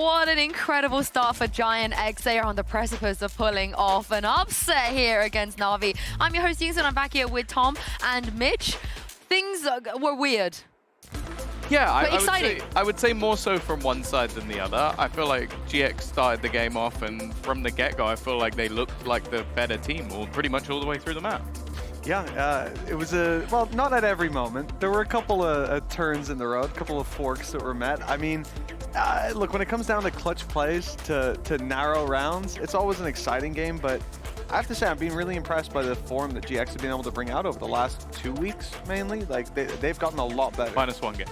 what an incredible start for Giant X. They are on the precipice of pulling off an upset here against NAVI. I'm your host, Yinsu, and I'm back here with Tom and Mitch. Things were weird. Yeah, I would say more so from one side than the other. I feel like GX started the game off, and from the get-go, I feel like they looked like the better team, pretty much all the way through the map. Yeah, it was well, not at every moment. There were a couple of turns in the road, a couple of forks that were met. I mean, look, when it comes down to clutch plays to narrow rounds, it's always an exciting game, but I have to say I'm being really impressed by the form that GX have been able to bring out over the last 2 weeks, mainly. Like, they've gotten a lot better. -1 game.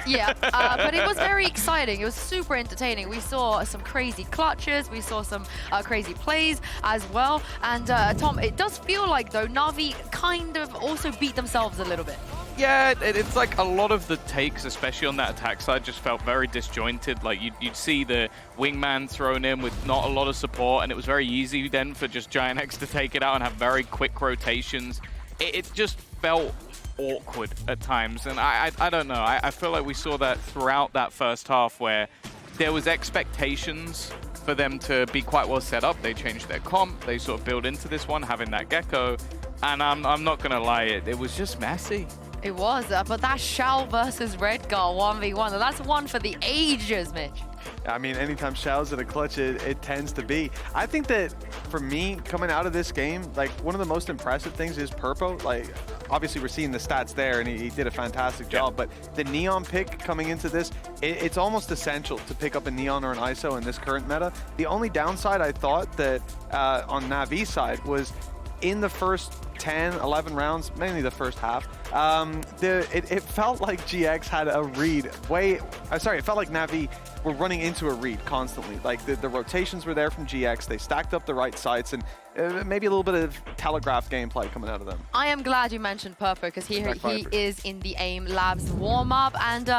Yeah, but it was very exciting. It was super entertaining. We saw some crazy clutches. We saw some crazy plays as well. And Tom, it does feel like, though, Navi kind of also beat themselves a little bit. Yeah, it's like a lot of the takes, especially on that attack side, just felt very disjointed. Like, you'd see the wingman thrown in with not a lot of support, and it was very easy then for just Giant X to take it out and have very quick rotations. It just felt awkward at times, and I don't know. I feel like we saw that throughout that first half, where there was expectations for them to be quite well set up. They changed their comp, they sort of build into this one, having that Gecko, and I'm not gonna lie, it was just messy. It was, but that Shao versus Redgar 1v1, that's one for the ages, Mitch. I mean, anytime Shao's in a clutch, it tends to be. I think that, for me, coming out of this game, like, one of the most impressive things is Purpo. Like, obviously, we're seeing the stats there, and he did a fantastic job, but the Neon pick coming into this, it's almost essential to pick up a Neon or an ISO in this current meta. The only downside I thought that on Navi's side was in the first 10, 11 rounds, mainly the first half, it felt like GX had a read it felt like Navi were running into a read constantly. Like, the rotations were there from GX, they stacked up the right sites, and maybe a little bit of telegraphed gameplay coming out of them. I am glad you mentioned Purpo, because he is in the AIM Labs warm-up, and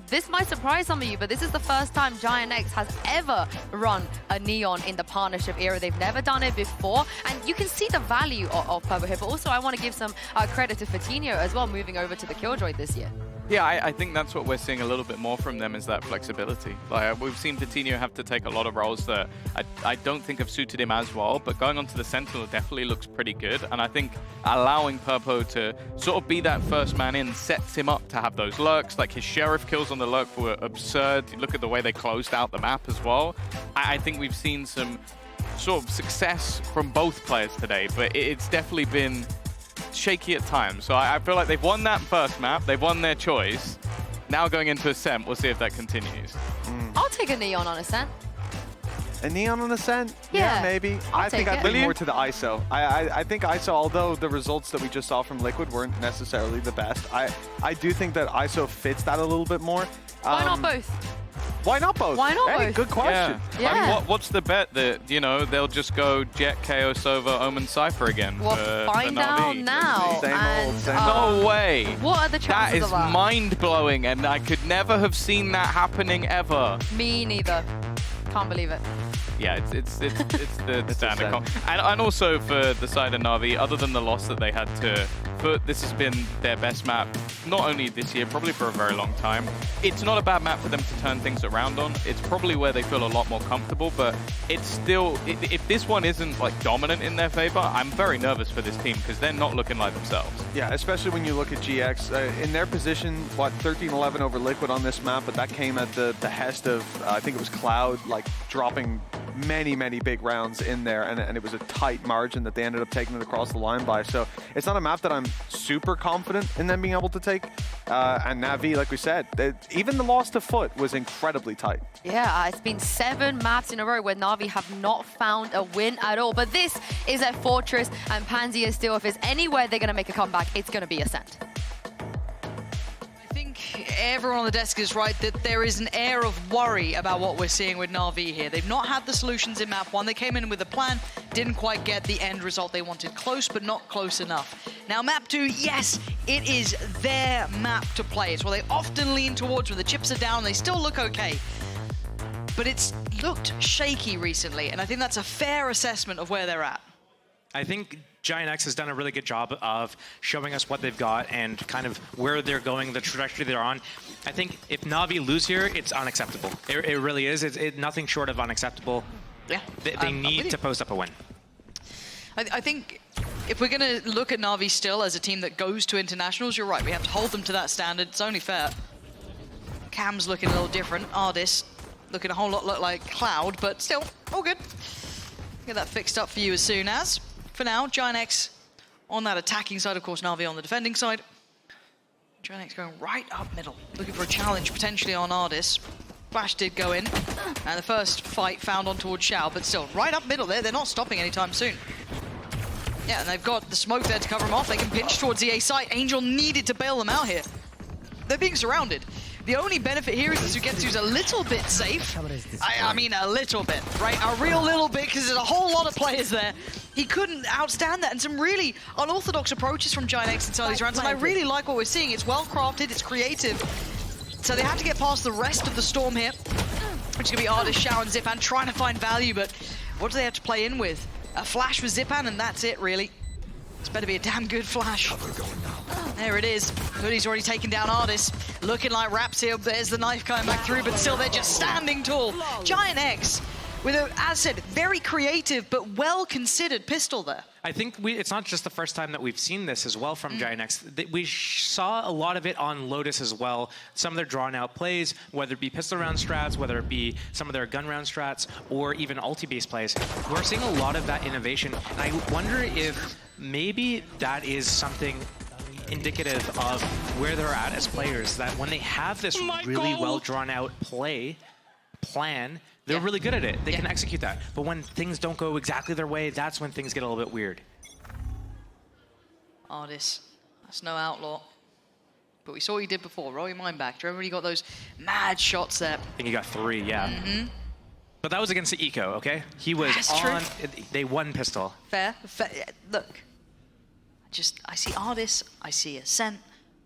this might surprise some of you, but this is the first time Giant X has ever run a Neon in the partnership era. They've never done it before, and you can see the value of Purpo here, but also I want to give some credit to Fatinho as well, moving over to the Killjoy this year. Yeah, I think that's what we're seeing a little bit more from them, is that flexibility. Like, we've seen Fatinho have to take a lot of roles that I don't think have suited him as well, but going onto the Sentinel definitely looks pretty good, and I think allowing Purpo to sort of be that first man in sets him up to have those lurks. Like, his Sheriff kills on the lurk were absurd. You look at the way they closed out the map as well. I think we've seen some sort of success from both players today, but it's definitely been shaky at times. So I feel like they've won that first map, they've won their choice. Now going into Ascent, we'll see if that continues. I'll take a Neon on Ascent. A Neon on Ascent? Yeah, maybe. I think I'd lean more to the ISO. I think ISO, although the results that we just saw from Liquid weren't necessarily the best, I do think that ISO fits that a little bit more. Why not both? Why not both? Why not both? Good question. Yeah. I mean, what's the bet that, you know, they'll just go Jet, KO, Sova, Omen, Cypher again? We'll find out now. Same old. No way. What are the chances that of that? is mind-blowing, and I could never have seen that happening ever. Me neither. Can't believe it. Yeah, it's the standard comp. And also for the side of Navi, other than the loss that they had to put, this has been their best map, not only this year, probably for a very long time. It's not a bad map for them to turn things around on. It's probably where they feel a lot more comfortable, but it's still, if this one isn't like dominant in their favor, I'm very nervous for this team, because they're not looking like themselves. Yeah, especially when you look at GX. In their position, what, 13-11 over Liquid on this map, but that came at the behest of, I think it was Cloud, like, dropping many big rounds in there, and it was a tight margin that they ended up taking it across the line by. So it's not a map that I'm super confident in them being able to take. And Navi, like we said, even the loss to Foot was incredibly tight. Yeah, it's been 7 maps in a row where Navi have not found a win at all. But this is a Fortress, and Pansy is still, if there's anywhere they're going to make a comeback, it's going to be Ascent. Everyone on the desk is right that there is an air of worry about what we're seeing with Na'Vi here. They've not had the solutions in map 1. They came in with a plan, didn't quite get the end result they wanted. Close, but not close enough. Now map 2, yes, it is their map to play. It's what they often lean towards when the chips are down. They still look okay. But it's looked shaky recently, and I think that's a fair assessment of where they're at. I think Giant X has done a really good job of showing us what they've got and kind of where they're going, the trajectory they're on. I think if Navi lose here, it's unacceptable. It really is. It's nothing short of unacceptable. Yeah. They need to post up a win. I think if we're going to look at Navi still as a team that goes to internationals, you're right. We have to hold them to that standard. It's only fair. Cam's looking a little different. Ardis looking a whole lot like Cloud, but still, all good. Get that fixed up for you as soon as. For now, Giant X on that attacking side, of course, Navi on the defending side. Giant X going right up middle, looking for a challenge potentially on Ardis. Flash did go in, and the first fight found on towards Xiao, but still, right up middle there. They're not stopping anytime soon. Yeah, and they've got the smoke there to cover them off. They can pinch towards the A site. Angel needed to bail them out here. They're being surrounded. The only benefit here is that Sugetsu's a little bit safe. I mean, a little bit, right? A real little bit, because there's a whole lot of players there. He couldn't outstand that, and some really unorthodox approaches from Giant X inside these rounds, and I really like what we're seeing. It's well-crafted, it's creative. So they have to get past the rest of the storm here, which is going to be Ardis, Xiao, and Zipan trying to find value, but what do they have to play in with? A flash with Zipan, and that's it, really. It's better be a damn good flash. There it is. Hoodie's already taken down Ardis. Looking like Raps here. There's the knife coming back through, but still they're just standing tall. Giant X with a, as I said, very creative but well-considered pistol there. I think it's not just the first time that we've seen this as well from Giant X. We saw a lot of it on Lotus as well. Some of their drawn-out plays, whether it be pistol round strats, whether it be some of their gun round strats, or even ulti-based plays. We're seeing a lot of that innovation, and I wonder if maybe that is something indicative of where they're at as players, that when they have this really well drawn-out plan, they're really good at it. They can execute that. But when things don't go exactly their way, that's when things get a little bit weird. Ardis, that's no outlaw. But we saw what he did before. Roll your mind back. Do you remember when he got those mad shots there? I think he got 3, yeah. But that was against the Eco, okay? He was on... They won pistol. Fair. Look, I see Ardis, I see Ascent.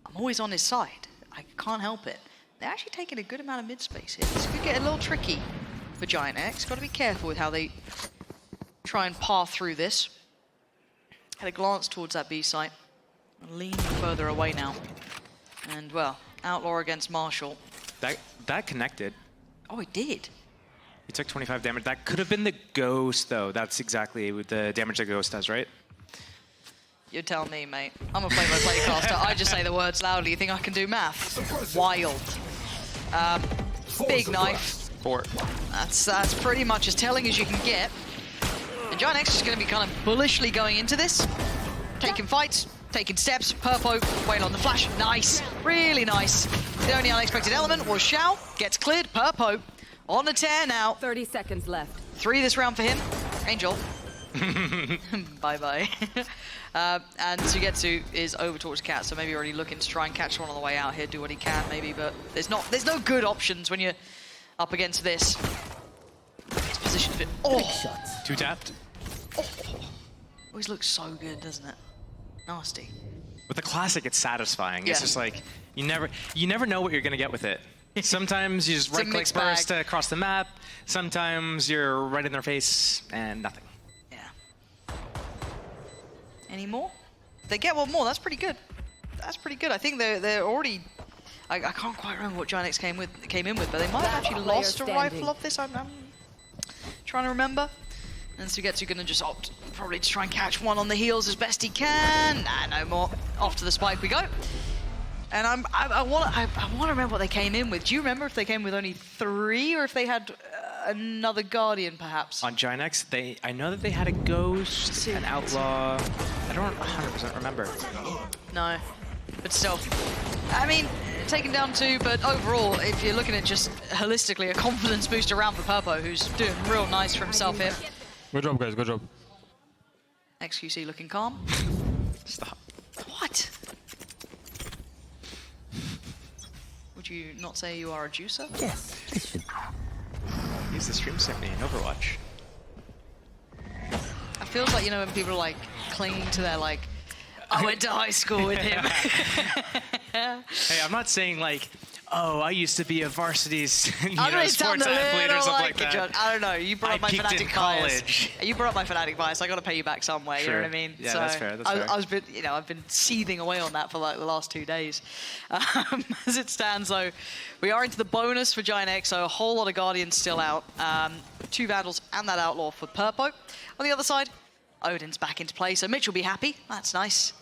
I'm always on his side. I can't help it. They're actually taking a good amount of mid-space here. This could get a little tricky for Giant X. Got to be careful with how they try and path through this. Had a glance towards that B site. Leaning further away now. And, well, Outlaw against Marshall. That connected. Oh, it did. He took 25 damage. That could have been the Ghost, though. That's exactly the damage the Ghost does, right? You tell me, mate. I'm a play-by-play caster. I just say the words loudly. You think I can do math? Wild. Big knife. 4. That's pretty much as telling as you can get. And Giant X is going to be kind of bullishly going into this. Taking fights, taking steps. Purpo, waiting on the flash. Nice. Really nice. The only unexpected element was Xiao. Gets cleared. Purpo on a tear now. 30 seconds left. 3 this round for him. Angel. Bye-bye. And Sugetsu is over towards Cat, so maybe already looking to try and catch one on the way out here, do what he can maybe, but there's no good options when you're up against this. It's positioned a bit. Oh! 2 tapped. Oh! Always looks so good, doesn't it? Nasty. With the classic, it's satisfying. Yeah. It's just like you never know what you're gonna get with it. Sometimes you just right-click burst across the map. Sometimes you're right in their face and nothing. Any more? They get one more. That's pretty good. That's pretty good. I think they're already. I can't quite remember what Giant X came in with, but they might have actually lost a rifle off this. I'm trying to remember. And Sugetsu gonna just opt probably to try and catch one on the heels as best he can. Nah, no more. Off to the spike we go. And I want to remember what they came in with. Do you remember if they came with only 3 or if they had another Guardian, perhaps? On Giant X, I know that they had a Ghost, an Outlaw. I don't 100% remember. No, but still. I mean, taken down 2, but overall, if you're looking at just holistically, a confidence boost around for Purpo, who's doing real nice for himself here. Good job, guys. Good job. XQC looking calm. Stop. What? Would you not say you are a juicer? Yes, this should. Use the stream sent me in Overwatch. It feels like, you know, when people are like clinging to their like, I went to high school with him. Hey, I'm not saying like oh, I used to be a varsity sports sound a athlete or little something like like that. John. I don't know. You brought I up my peaked in fanatic bias. college. You brought up my fanatic bias. I got to pay you back some way. You know Sure. what I mean? Yeah, so that's fair. That's I fair. was been, I've been seething away on that for like the last 2 days. As it stands, though, we are into the bonus for Giant X, so a whole lot of Guardians still out. 2 Vandals and that Outlaw for Purpo. On the other side, Odin's back into play, so Mitch will be happy. That's nice.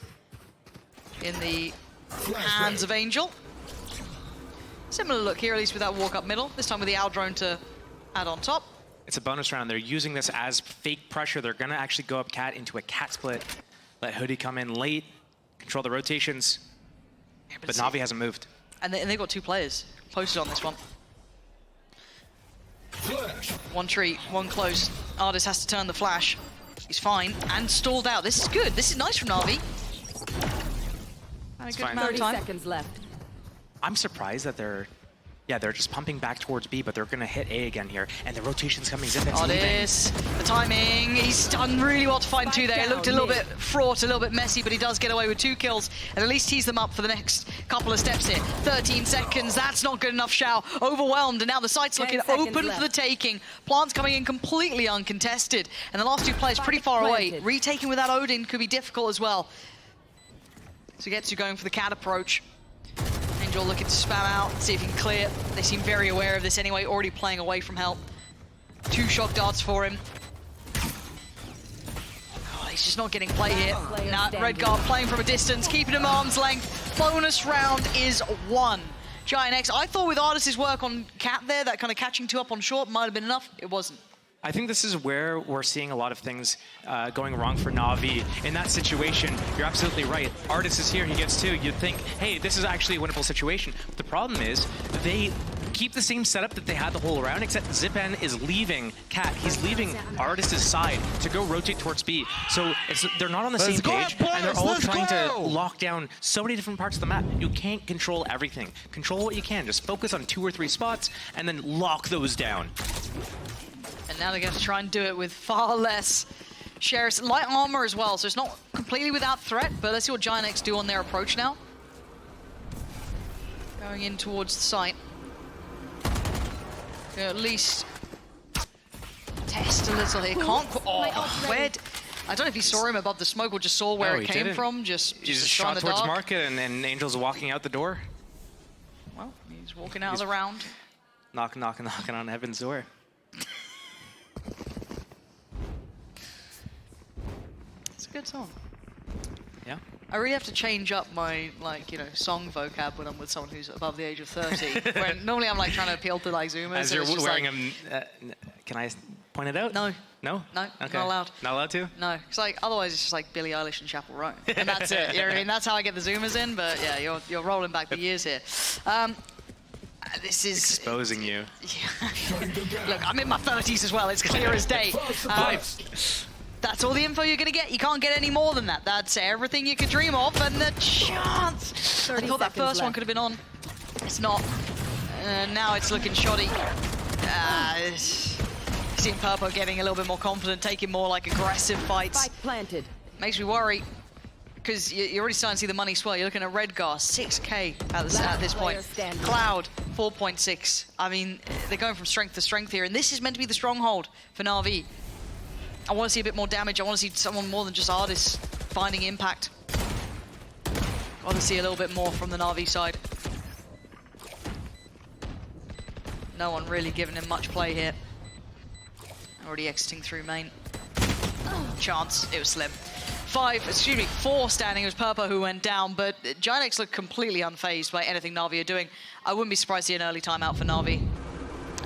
In the hands of Angel. Similar look here, at least with that walk up middle. This time with the Owl drone to add on top. It's a bonus round. They're using this as fake pressure. They're going to actually go up cat into a cat split. Let Hoodie come in late, control the rotations. Yeah, But Navi hasn't moved. And they've got 2 players posted on this one. One tree, one close. Artist has to turn the flash. He's fine and stalled out. This is good. This is nice from Navi. And a good fine. amount of 30 time. seconds left. I'm surprised that they're just pumping back towards B, but they're going to hit A again here. And the rotation's coming. Zip's leaving. Artist, the timing. He's done really well to find 2 there. It looked a little bit fraught, a little bit messy, but he does get away with 2 kills and at least tease them up for the next couple of steps here. 13 seconds. That's not good enough, Shao. Overwhelmed, and now the site's 10 looking seconds open left. for the taking. Plant's coming in completely uncontested, and the last 2 players pretty far away. Planted. Retaking without Odin could be difficult as well. So Getsu going for the cat approach. Angel looking to spam out, see if he can clear. They seem very aware of this anyway, already playing away from help. 2 shock darts for him. Oh, he's just not getting play here. Nah, Redguard playing from a distance, keeping him arm's length. Bonus round is won. Giant X, I thought with Artist's work on Cat there, that kind of catching 2 up on short might have been enough. It wasn't. I think this is where we're seeing a lot of things going wrong for Navi. In that situation, you're absolutely right. Artist is here, he gets 2. You'd think, hey, this is actually a winnable situation. But the problem is, they keep the same setup that they had the whole round, except Zipan is leaving Cat. He's leaving Artist's side to go rotate towards B. So they're not on the same page, and they're all trying to lock down so many different parts of the map. You can't control everything. Control what you can. Just focus on 2 or 3 spots, and then lock those down. And now they're going to try and do it with far less shares. Light armor as well, so it's not completely without threat, but let's see what Giant X do on their approach now. Going in towards the site. Gonna at least test a little here. Can't... Oh, where... I don't know if he saw him above the smoke or just saw where No, it he came didn't. from. Just He just shot in shot the towards dark. market, and Angel's walking out the door. Well, he's walking out of the round. Knocking on heaven's door. It's a good song. Yeah. I really have to change up my, song vocab when I'm with someone who's above the age of 30. When normally I'm, trying to appeal to, Zoomers. As and you're it's just wearing like, them, can I point it out? No. No? No, Okay. not allowed. Not allowed to? No, it's otherwise it's just like Billie Eilish and Chapel Roan. And that's it, you know what I mean? That's how I get the Zoomers in, but yeah, you're rolling back the years here. This is... Exposing you. Yeah. Look, I'm in my 30s as well, it's clear as day. That's all the info you're going to get. You can't get any more than that. That's everything you could dream of, and the chance. I thought that first one could have been on. It's not. Now it's looking shoddy. Seeing Purpo getting a little bit more confident, taking more aggressive fights. Spike planted. Makes me worry, because you're already starting to see the money swell. You're looking at Redgar, 6K at this point. Cloud, 4.6. I mean, they're going from strength to strength here, and this is meant to be the stronghold for NAVI. I want to see a bit more damage. I want to see someone more than just Artists finding impact. I want to see a little bit more from the NAVI side. No one really giving him much play here. Already exiting through main. Chance, it was slim. 4 standing. It was Purpo who went down, but Giant X looked completely unfazed by anything NAVI are doing. I wouldn't be surprised to see an early timeout for NAVI.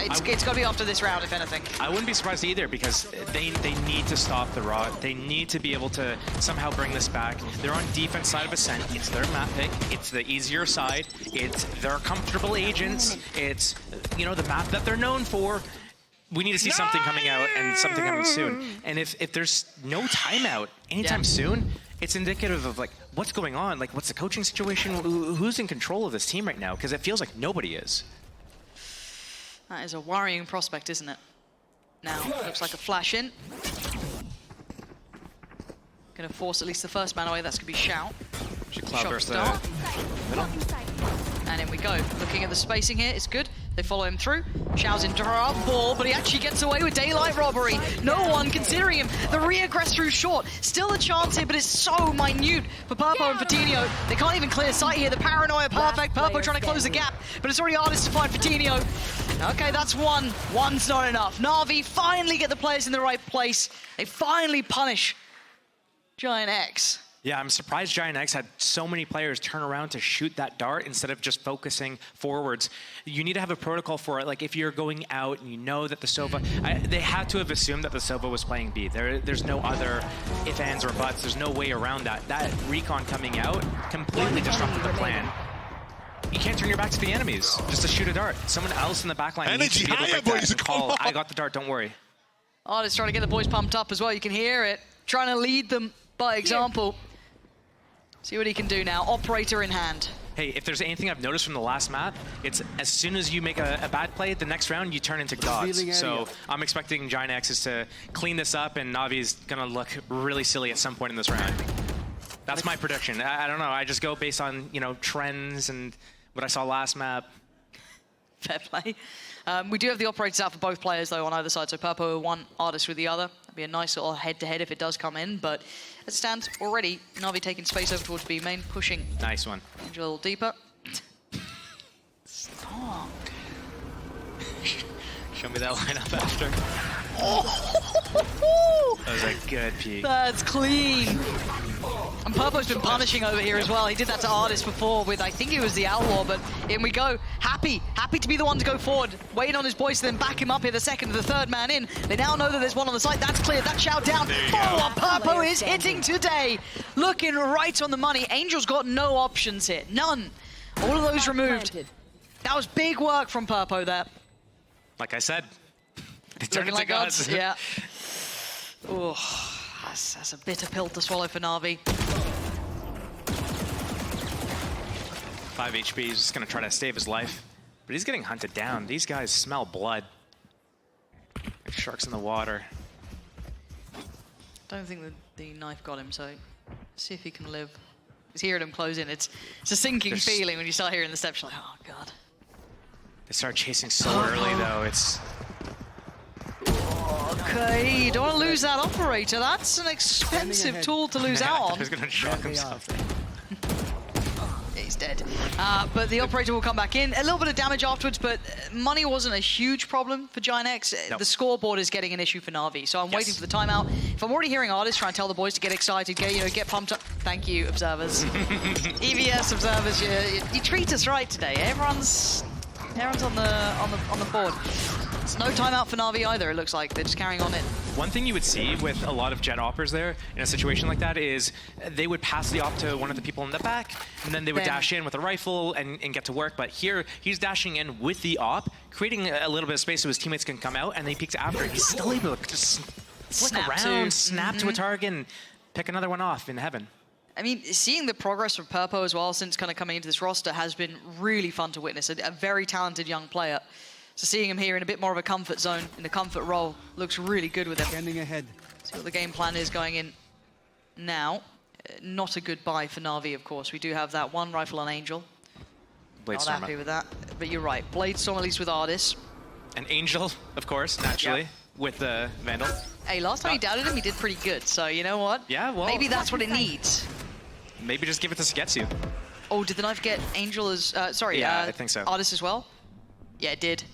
It's got to be after this round, if anything. I wouldn't be surprised either, because they need to stop the rot. They need to be able to somehow bring this back. They're on defense side of Ascent. It's their map pick. It's the easier side. It's their comfortable agents. It's, the map that they're known for. We need to see something coming out, and something coming soon. And if there's no timeout anytime soon, it's indicative of what's going on, what's the coaching situation, who's in control of this team right now, because it feels like nobody is. That is a worrying prospect, isn't it? Now, looks like a flash in. Gonna force at least the first man away. That's gonna be Shout. Should cloud burst start. middle. And And in we go. Looking at the spacing here, it's good. They follow him through. Xiao's in ball, but he actually gets away with daylight robbery. No one considering him. The reaggress through short. Still a chance here, but it's so minute for Purpo and Fatinho. They can't even clear sight here. The paranoia perfect. Purpo trying to close the gap, but it's already Artist to find Fatinho. Okay, that's one. One's not enough. Na'Vi finally get the players in the right place. They finally punish Giant X. Yeah, I'm surprised Giant X had so many players turn around to shoot that dart instead of just focusing forwards. You need to have a protocol for it. Like if you're going out and you know that the Sova, they had to have assumed that the Sova was playing B. There's no other if, ands, or buts. There's no way around that. That recon coming out completely disrupted the plan. You can't turn your back to the enemies just to shoot a dart. Someone else in the backline needs to be able to break that and call, I got the dart, don't worry. Artist trying to get the boys pumped up as well. You can hear it. Trying to lead them by example. See what he can do now. Operator in hand. Hey, if there's anything I've noticed from the last map, it's as soon as you make a bad play, the next round you turn into gods. So I'm expecting Giant X's to clean this up, and Navi's gonna look really silly at some point in this round. That's my prediction. I don't know. I just go based on, you know, trends and what I saw last map. Fair play. We do have the operators out for both players, though, on either side. So Purpo with one, Artist with the other. That'd be a nice little head-to-head if it does come in. But as it stands already, Na'Vi taking space over towards B main, pushing. Nice one. Angel a little deeper. Stop. Show me that lineup after. Oh! That was a good peek. That's clean. And Purpo's been punishing over here as well. He did that to Artist before with, I think it was the Outlaw, but in we go. Happy to be the one to go forward. Waiting on his boys to then back him up here, the second, the third man in. They now know that there's one on the side. That's cleared. That shout down. Oh, Purpo is hitting today. Looking right on the money. Angel's got no options here. None. All of those removed. That was big work from Purpo there. Like I said, they turned into like gods. Yeah. Oh, that's a bitter pill to swallow for Na'Vi. 5 HP, he's just gonna try to save his life. But he's getting hunted down. These guys smell blood. Like sharks in the water. Don't think that the knife got him, so see if he can live. He's hearing him close in. It's a sinking feeling when you start hearing the steps. You're like, oh god. They start chasing so early though. It's okay. You don't want to lose that operator. That's an expensive tool to lose out on. He's gonna shock himself. He's dead. But the operator will come back in. A little bit of damage afterwards, but money wasn't a huge problem for Giant X. Nope. The scoreboard is getting an issue for Na'Vi, so I'm waiting for the timeout. If I'm already hearing Artists try and tell the boys to get excited, get pumped up. Thank you, observers. EVS observers, you treat us right today. Everyone's on the board. It's no timeout for Na'Vi either, it looks like. They're just carrying on it. One thing you would see with a lot of jet oppers there in a situation like that is they would pass the op to one of the people in the back, and then they would dash in with a rifle and get to work. But here, he's dashing in with the op, creating a little bit of space so his teammates can come out, and they peeks after. He's still able to just flick around, snap to a target, and pick another one off in heaven. I mean, seeing the progress from Purpo as well since kind of coming into this roster has been really fun to witness. A very talented young player. So seeing him here in a bit more of a comfort zone, in a comfort role, looks really good with him. Standing ahead. See what the game plan is going in now. Not a good buy for Na'Vi, of course. We do have that one rifle on Angel. Not happy with that, but you're right. Bladestorm at least with Artist. And Angel, of course, naturally, with the Vandal. Hey, last time he doubted him, he did pretty good. So you know what? Yeah, well, maybe that's what it needs. Maybe just give it to Sugetsu. Oh, did the knife get Angel as... sorry, yeah, I think so. Artist as well? Yeah, it did.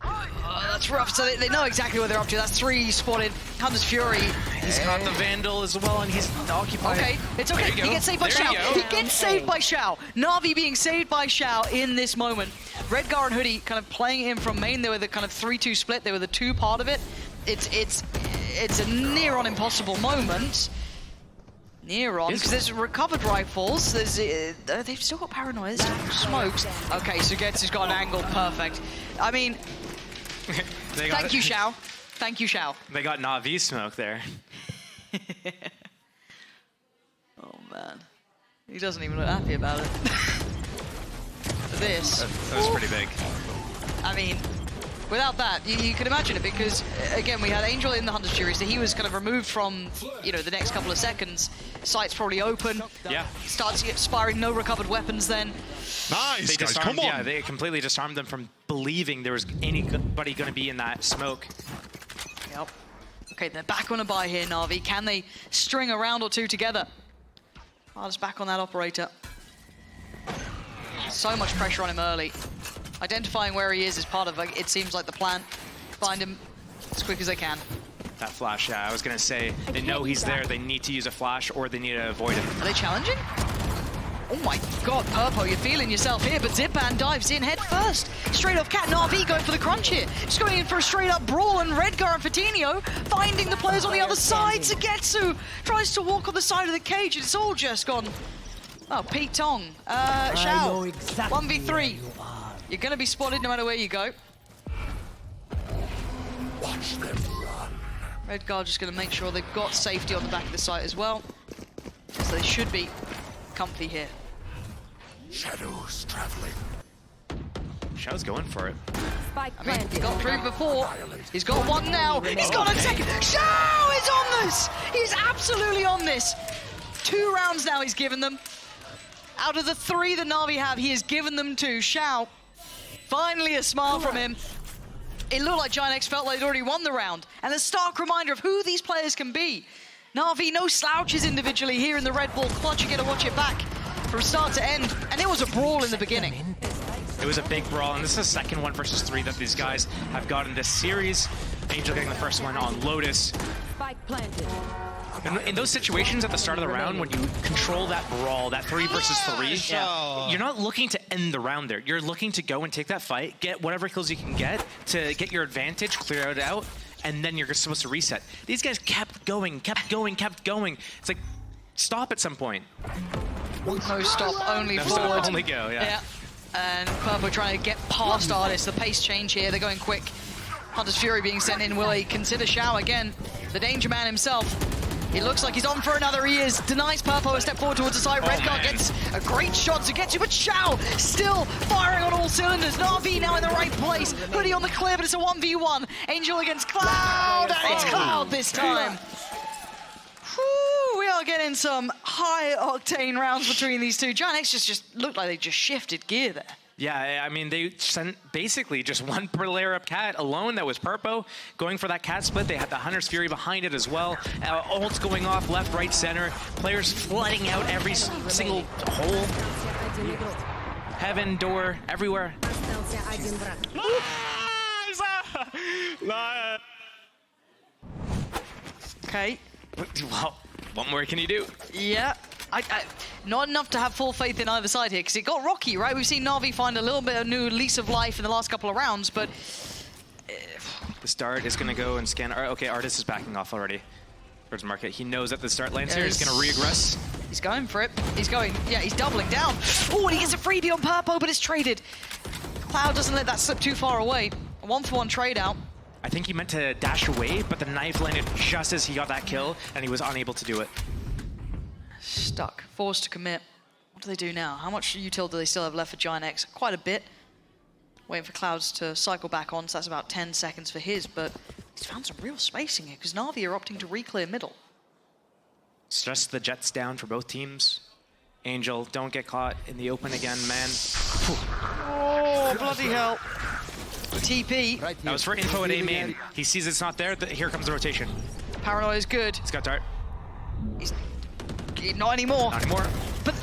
Oh, that's rough. So they know exactly what they're up to. That's 3 spotted. Hunter's Fury. He's got the Vandal as well, and he's occupied. Okay, it's okay. He gets saved by Xiao. He gets saved by Xiao. Na'Vi being saved by Xiao in this moment. Redgar and Hoodie kind of playing him from main. They were the kind of 3-2 split. They were the 2 part of it. It's a near on impossible moment. Near on, because there's recovered rifles. There's they've still got paranoia. Smokes. Okay, Sugetsu's got an angle. Perfect. I mean, thank you, Xiao. Thank you, Xiao. They got Na'Vi smoke there. Oh man, he doesn't even look happy about it. This. That was pretty big. I mean, Without that, you can imagine it, because again, we had Angel in the Hunter's Fury, so he was kind of removed from, you know, the next couple of seconds. Sight's probably open. Yeah. Starts firing, no recovered weapons then. Nice, They guys, disarmed, come on. yeah, they completely disarmed them from believing there was anybody going to be in that smoke. Yep. Okay, they're back on a buy here, Na'Vi. Can they string a round or two together? Just back on that operator. So much pressure on him early. Identifying where he is part of, it seems like, the plan. Find him as quick as they can. That flash, yeah, I was going to say, they know he's there, they need to use a flash, or they need to avoid him. Are they challenging? Oh my god, Purpo, you're feeling yourself here, but Zipan dives in head first. Straight off Cat, Na'Vi going for the crunch here. Just going in for a straight up brawl, and Redgar and Fatinho finding the players on the other side. Zagetsu tries to walk on the side of the cage, and it's all just gone. Oh, Pete Tong. Shao, exactly 1v3. You're going to be spotted no matter where you go. Watch them run. Redgar just going to make sure they've got safety on the back of the site as well. So they should be comfy here. Shadows traveling. Shao's going for it. Spike I mean, he planted. got through before. He's got one now. He's got a second. Shao is on this. He's absolutely on this. 2 rounds now he's given them. Out of the 3 that Na'Vi have, he has given them 2. Shao, finally a smile from him. It looked like Giant X felt like they'd already won the round. And a stark reminder of who these players can be. Na'Vi, no slouches individually here in the Red Bull clutch. You get to watch it back from start to end. And it was a brawl in the beginning. It was a big brawl, and this is the second 1 versus 3 that these guys have gotten this series. Angel getting the first one on Lotus. Spike planted. In those situations at the start of the round, when you control that brawl, that 3 versus 3, you're not looking to end the round there. You're looking to go and take that fight, get whatever kills you can get to get your advantage, clear it out, and then you're supposed to reset. These guys kept going, kept going, kept going. It's like, stop at some point. No stop, only No forward. stop, only go, yeah. And Purple trying to get past Artist. The pace change here, they're going quick. Hunter's Fury being sent in. Will he consider Shao again? The Danger Man himself. He looks like he's on for another. He is. Denies Purpo a step forward towards the side. Redgar gets a great shot to get to, but Shao still firing on all cylinders. Na'Vi now in the right place. Hoodie on the clear, but it's a 1v1. Angel against Cloud, and it's Cloud this time. Whew, we are getting some high-octane rounds between these two. Giant X just looked like they just shifted gear there. Yeah, I mean, they sent basically just one per layer up Cat alone. That was Purpo going for that Cat split. They had the Hunter's Fury behind it as well. Ults going off left, right, center. Players flooding out every single hole. Heaven, door, everywhere. Okay. Well, what more can you do? Yeah. Not enough to have full faith in either side here, because it got rocky, right? We've seen Na'Vi find a little bit of new lease of life in the last couple of rounds, but... The start is going to go and scan... Okay, Artist is backing off already towards Market. He knows that the start lands here. He's going to re-aggress. He's going for it. He's going... Yeah, he's doubling down. Oh, and he gets a freebie on Purpo, but it's traded. Cloud doesn't let that slip too far away. A 1-for-1 trade out. I think he meant to dash away, but the knife landed just as he got that kill, and he was unable to do it. Stuck. Forced to commit. What do they do now? How much util do they still have left for Giant X? Quite a bit. Waiting for Clouds to cycle back on, so that's about 10 seconds for his, but he's found some real spacing here, because Na'Vi are opting to re-clear middle. It's just the Jets down for both teams. Angel, don't get caught in the open again, man. Oh, bloody hell. TP. That was for info at A main. He sees it's not there, here comes the rotation. Paranoia is good. He's got dart. He's not anymore. Not anymore. But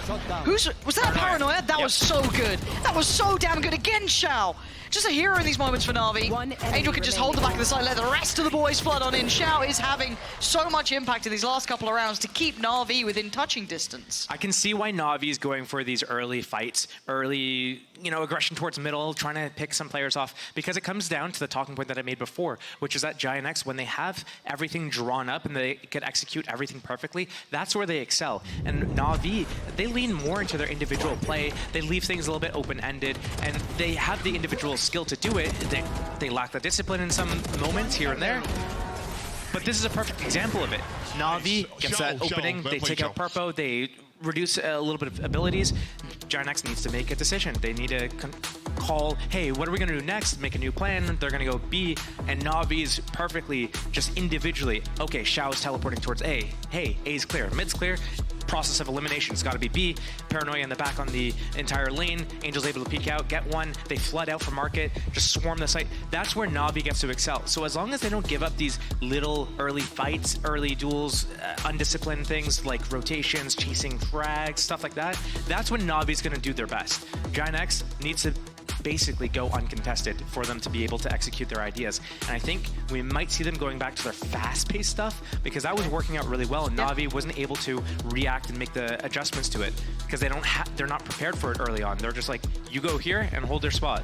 was that Paranoia? That was so good. That was so damn good. Again, Shao. Just a hero in these moments for Na'Vi. Angel can just hold the back of the side, let the rest of the boys flood on in. Shao is having so much impact in these last couple of rounds to keep Na'Vi within touching distance. I can see why Navi is going for these early fights, early, aggression towards middle, trying to pick some players off, because it comes down to the talking point that I made before, which is that Giant X, when they have everything drawn up and they can execute everything perfectly, that's where they excel. And Navi, they lean more into their individual play. They leave things a little bit open-ended, and they have the individual skill to do it. They lack the discipline in some moments here and there. But this is a perfect example of it. Navi gets that opening, they take out Purpo, they reduce a little bit of abilities. Giant X needs to make a decision. They need to call, hey, what are we gonna do next? Make a new plan. They're gonna go B, and Navi's perfectly just individually. Okay, Xiao's teleporting towards A. Hey, A's clear, mid's clear. Process of elimination, it's got to be B. Paranoia in the back on the entire lane. Angel's able to peek out, get one. They flood out from market, just swarm the site. That's where Navi gets to excel. So as long as they don't give up these little early fights, early duels, undisciplined things like rotations, chasing frags, stuff like that, that's when Navi's going to do their best. Giant X needs to basically go uncontested for them to be able to execute their ideas. And I think we might see them going back to their fast-paced stuff because that was working out really well, and Navi wasn't able to react and make the adjustments to it because they're not prepared for it early on. They're just like, you go here and hold their spot.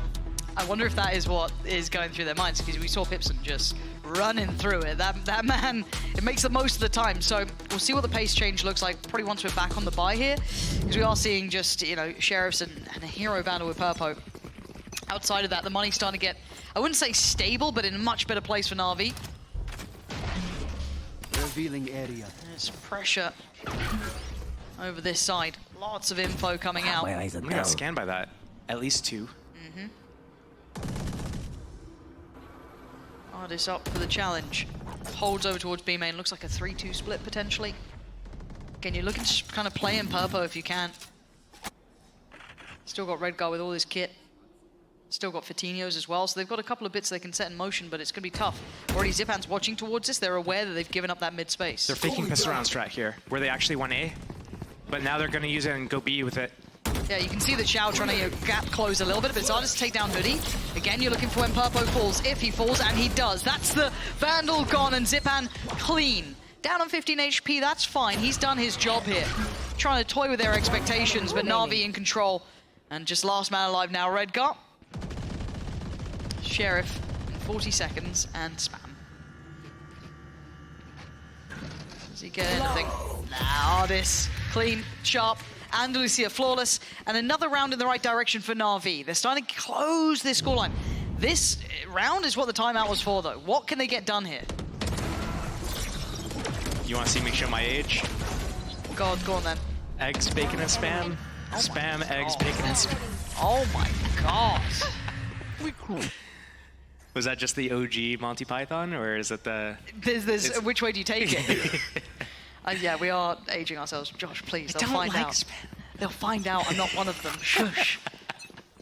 I wonder if that is what is going through their minds, because we saw Pipson just running through it. That man, it makes the most of the time. So we'll see what the pace change looks like probably once we're back on the buy here, because we are seeing just, you know, Sheriffs and a hero battle with Purpo. Outside of that, the money's starting to get, I wouldn't say stable, but in a much better place for Na'Vi. Revealing area. There's pressure over this side. Lots of info coming out. My eyes are We got scanned by that. At least two. Artis up for the challenge. Holds over towards B main. Looks like a 3-2 split potentially. Again, you're looking to kind of play in Purpo if you can. Still got Redguard with all his kit. Still got Fatinios as well, so they've got a couple of bits they can set in motion, but it's going to be tough. Already Zipan's watching towards this. They're aware that they've given up that mid space. They're faking piss around strat here, where they actually won A, but now they're going to use it and go B with it. Yeah, you can see that Xiao trying to, you know, gap close a little bit, but it's hardest to take down Hoodie. Again, you're looking for when Purpo falls, if he falls, and he does. That's the Vandal gone, and Zipan clean. Down on 15 HP, that's fine. He's done his job here. Trying to toy with their expectations, but Na'Vi in control. And just last man alive now, Redguard. Sheriff in 40 seconds, and spam. Does he get anything? Nah, Artis, clean, sharp, and Lucia flawless, and another round in the right direction for Na'Vi. They're starting to close this scoreline. This round is what the timeout was for, though. What can they get done here? You want to see me show my age? God, go on then. Eggs, bacon, and spam. Spam, eggs, bacon, and spam. Oh my God. Was that just the OG Monty Python, or is it the... There's which way do you take it? Yeah, we are aging ourselves. Josh, please, they'll find out. Spam. They'll find out I'm not one of them. Shush.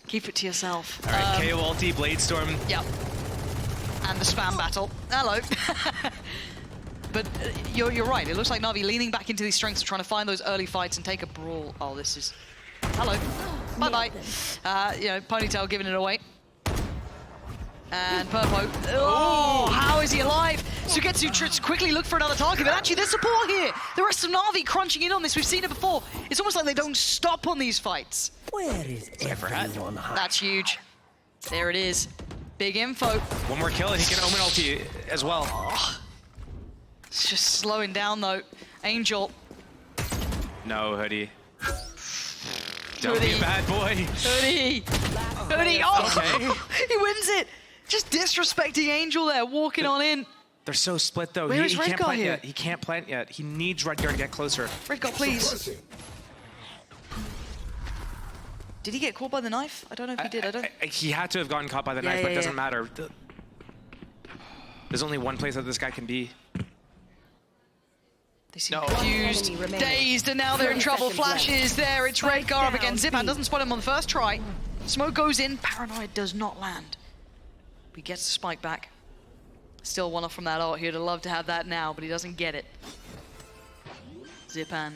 Keep it to yourself. All right, KO ulti, Blade Storm. Yep. And the spam battle. Hello. But you're right. It looks like Na'Vi leaning back into these strengths, trying to find those early fights and take a brawl. Oh, this is... Hello. Bye-bye. You know, Ponytail giving it away. And Purpo. Oh, how is he alive? Sugetsu tries to quickly look for another target, but actually there's support here. The rest of Na'Vi crunching in on this. We've seen it before. It's almost like they don't stop on these fights. Where is everyone hiding? That's huge. There it is. Big info. One more kill and he can Omen ulti as well. Oh. It's just slowing down though. Angel. No, Hoodie. Don't be a bad boy. Hoodie. Hoodie. Oh, okay. He wins it. Just disrespecting Angel there, walking on in. They're so split though. Where is he can't Redguard plant here? yet. He can't plant yet. He needs Redguard to get closer. Redguard, please. Did he get caught by the knife? I don't know if he did. I don't. He had to have gotten caught by the knife, but it doesn't matter. There's only one place that this guy can be. They seem confused, dazed, and now they're in trouble. Flashes there. It's Redguard up again. Zipan doesn't spot him on the first try. Smoke goes in. Paranoia does not land. He gets the spike back. Still one off from that ult. He'd have loved to have that now, but he doesn't get it. Zipan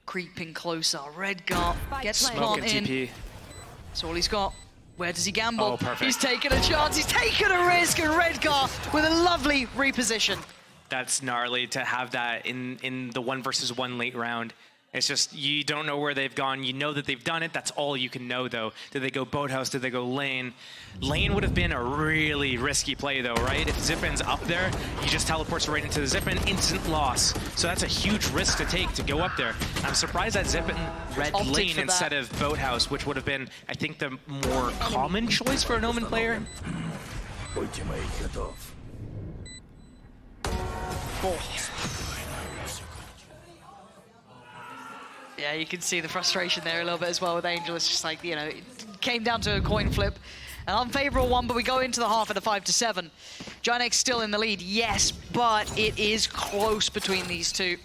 creeping closer. Redguard gets Smoke plant and in. TP. That's all he's got. Where does he gamble? Oh, perfect. He's taking a chance. He's taking a risk, and Redguard with a lovely reposition. That's gnarly to have that in the 1v1 late round. It's just, you don't know where they've gone. You know that they've done it. That's all you can know, though. Did they go boathouse? Did they go lane? Lane would have been a really risky play, though, right? If Zipan's up there, he just teleports right into the Zipan, instant loss. So that's a huge risk to take to go up there. I'm surprised that Zipan read Opted lane for instead that. of boathouse, which would have been, I think, the more common choice for an Omen player. Ultimate cut off. Yeah, you can see the frustration there a little bit as well with Angel. It's just like, you know, it came down to a coin flip. An unfavorable one, but we go into the half at a 5-7. Giant still in the lead, yes, but it is close between these two.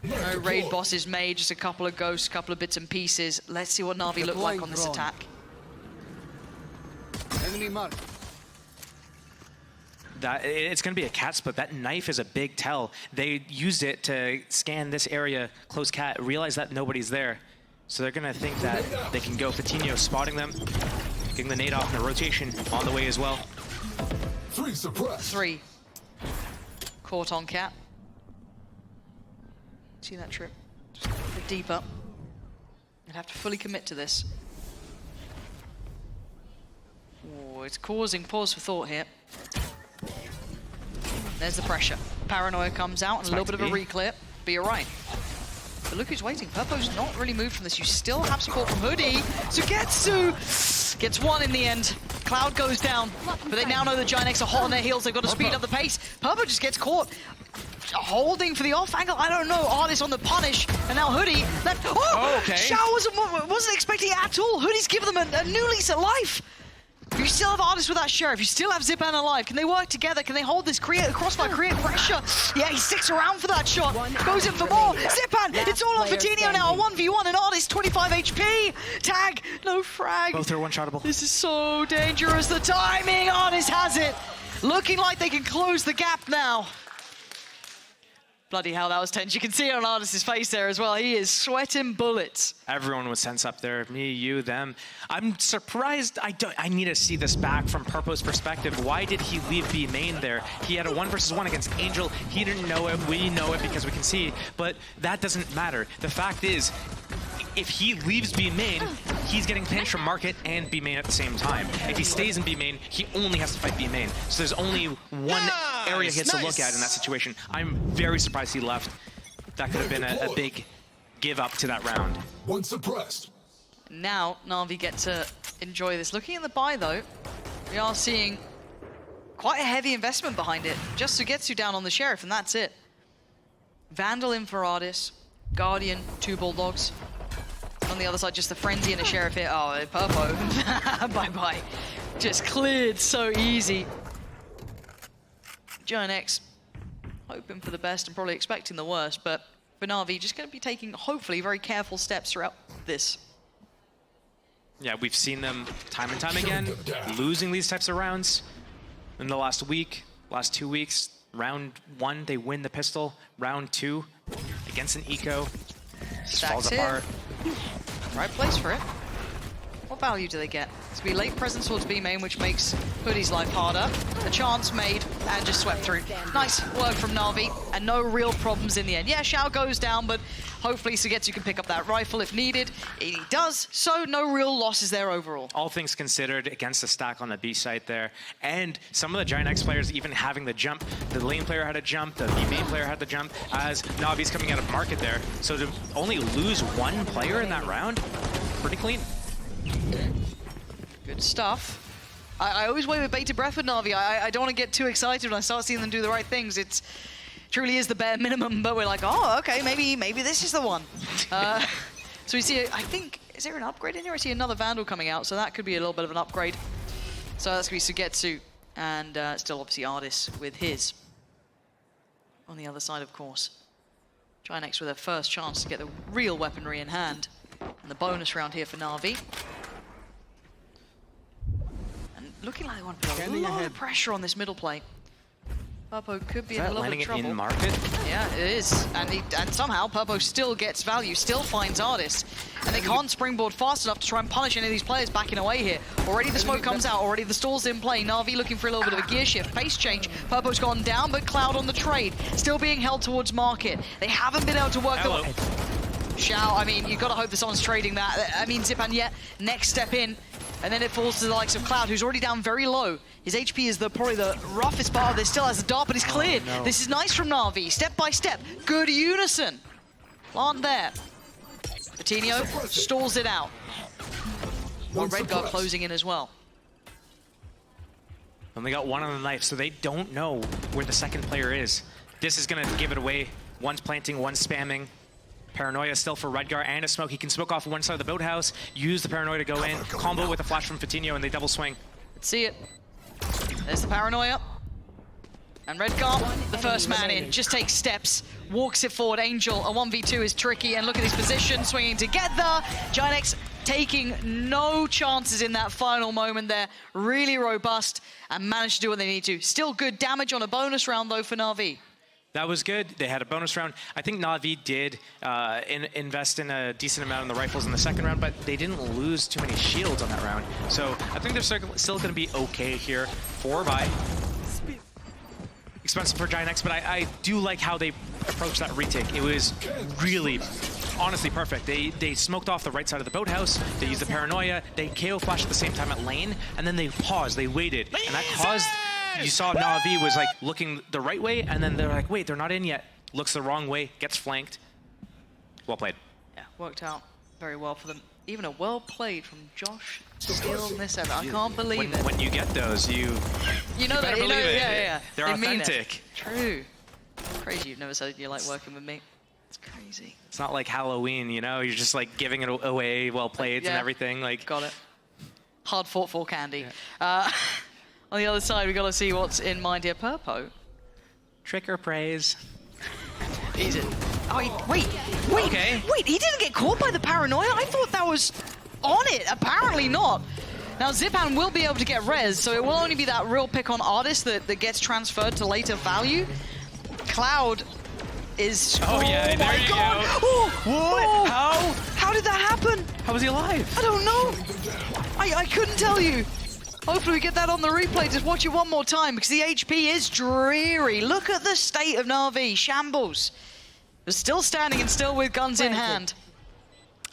No raid bosses made, just a couple of ghosts, a couple of bits and pieces. Let's see what Na'Vi look like on this attack. Enemy mark. It's going to be a cat split. That knife is a big tell. They used it to scan this area, close cat, realize that nobody's there. So they're going to think that they can go. Patino spotting them, getting the nade off in the rotation on the way as well. 3 suppressed. 3. Caught on cat. See that trip? Just a bit deeper. You'd have to fully commit to this. Oh, it's causing pause for thought here. There's the pressure. Paranoia comes out and a little bit of a reclear. But you're right. But look who's waiting. Purpo's not really moved from this. You still have support from Hoodie. Sugetsu gets one in the end. Cloud goes down. But they now know the Giant X are hot on their heels. They've got to speed up the pace. Purpo just gets caught. Holding for the off angle. I don't know. Artist on the punish. And now Hoodie left. Oh, okay. Shao wasn't expecting it at all. Hoodie's given them a new lease of life. You still have Artist without Sheriff. You still have Zipan alive. Can they work together? Can they hold this crossfire, create pressure? Yeah, he sticks around for that shot. Goes in for more. Zipan, it's all on Fatinho now. A 1v1 and Artist, 25 HP. Tag, no frag. Both are one-shottable. This is so dangerous. The timing, Artist has it. Looking like they can close the gap now. Bloody hell, that was tense. You can see it on Artist's face there as well. He is sweating bullets. Everyone was tense up there. Me, you, them. I'm surprised. I need to see this back from Purpo's perspective. Why did he leave B main there? He had a 1v1 against Angel. He didn't know it. We know it because we can see. But that doesn't matter. The fact is, if he leaves B main, he's getting pinched from market and B main at the same time. If he stays in B main, he only has to fight B main. So there's only one area he gets to look at in that situation. I'm very surprised he left. That could have been a big give up to that round. 1 suppressed. Now Na'Vi get to enjoy this. Looking at the buy though, we are seeing quite a heavy investment behind it. Just Sugetsu down on the Sheriff and that's it. Vandal in for Artis, Guardian, 2 Bulldogs. On the other side, just the Frenzy and a Sheriff here. Oh, Purpo. Bye-bye. Just cleared so easy. Giant X hoping for the best and probably expecting the worst, but for Na'Vi, just going to be taking, hopefully, very careful steps throughout this. Yeah, we've seen them time and time again, losing these types of rounds. In the last week, last 2 weeks, round 1, they win the pistol. Round 2, against an eco, just falls apart. Right place for it. What value do they get? It's going to be late presence towards B main, which makes Hoodie's life harder. A chance made and just swept through. Nice work from Na'Vi and no real problems in the end. Yeah, Shao goes down, but hopefully Sugetsu can pick up that rifle if needed. He does, so no real losses there overall. All things considered, against the stack on the B site there, and some of the Giant X players even having the jump. The lane player had a jump, the B main player had the jump, as Navi's coming out of market there. So to only lose 1 player in that round, pretty clean. Good stuff. I always wait with bated breath with Na'Vi. I don't want to get too excited when I start seeing them do the right things. It truly is the bare minimum, but we're like, oh, okay, maybe this is the one. So we see, I think, is there an upgrade in here? I see another Vandal coming out, so that could be a little bit of an upgrade. So that's going to be Sugetsu, and still obviously Artis with his. On the other side, of course. Giant X with their first chance to get the real weaponry in hand. And the bonus round here for Na'Vi. And looking like they want to put a lot of pressure on this middle play. Purpo could be in a little bit of trouble. In market? Yeah, it is. And somehow Purpo still gets value, still finds Artist. And they can't springboard fast enough to try and punish any of these players backing away here. Already the smoke comes out, already the stall's in play. Na'Vi looking for a little bit of a gear shift, pace change. Purpo's gone down, but Cloud on the trade. Still being held towards market. They haven't been able to work the... Shao, I mean, you've got to hope that someone's trading that. I mean, Zipan yet, next step in. And then it falls to the likes of Cloud, who's already down very low. His HP is probably the roughest part of this. Still has a dart, but he's cleared. Oh, no. This is nice from Na'Vi, step by step. Good unison. Aren't there. Coutinho stalls it out. More Red Guard closing in as well. Only got 1 on the knife, so they don't know where the second player is. This is going to give it away. One's planting, one's spamming. Paranoia still for Redgar and a smoke. He can smoke off one side of the boathouse, use the Paranoia to go in, combo with a flash from Fatinho, and they double swing. Let's see it. There's the Paranoia. And Redgar, the first man in, just takes steps, walks it forward. Angel, a 1v2 is tricky, and look at his position, swinging together. Giant taking no chances in that final moment there. Really robust, and managed to do what they need to. Still good damage on a bonus round, though, for NAVI. That was good. They had a bonus round. I think Navi did invest in a decent amount in the rifles in the second round, but they didn't lose too many shields on that round. So I think they're still going to be okay here. 4 buy. Expensive for Giant, but I do like how they approached that retake. It was really, honestly perfect. They smoked off the right side of the boathouse. They used the Paranoia. They KO flashed at the same time at lane, and then they paused. They waited, and that caused... You saw Navi was like looking the right way, and then they're like, wait, they're not in yet. Looks the wrong way, gets flanked. Well played. Yeah, worked out very well for them. Even a well played from Josh still on this ever. I can't believe it. When you get those, you know that, better believe it. Yeah. They're they authentic. True. Crazy you've never said you like working with me. It's crazy. It's not like Halloween, you know? You're just like giving it away, well played and everything. Like got it. Hard fought for candy. On the other side, we got to see what's in mind here. Purpo. Trick or praise. Easy. Oh, wait, okay. Wait, he didn't get caught by the Paranoia? I thought that was on it. Apparently not. Now, Zipan will be able to get res, so it will only be that real pick on Artist that gets transferred to later value. Cloud is... Oh, yeah, there you God. go. Oh, what? How did that happen? How was he alive? I don't know. I couldn't tell you. Hopefully we get that on the replay. Just watch it one more time because the HP is dreary. Look at the state of Na'Vi. Shambles. They're still standing and still with guns in hand.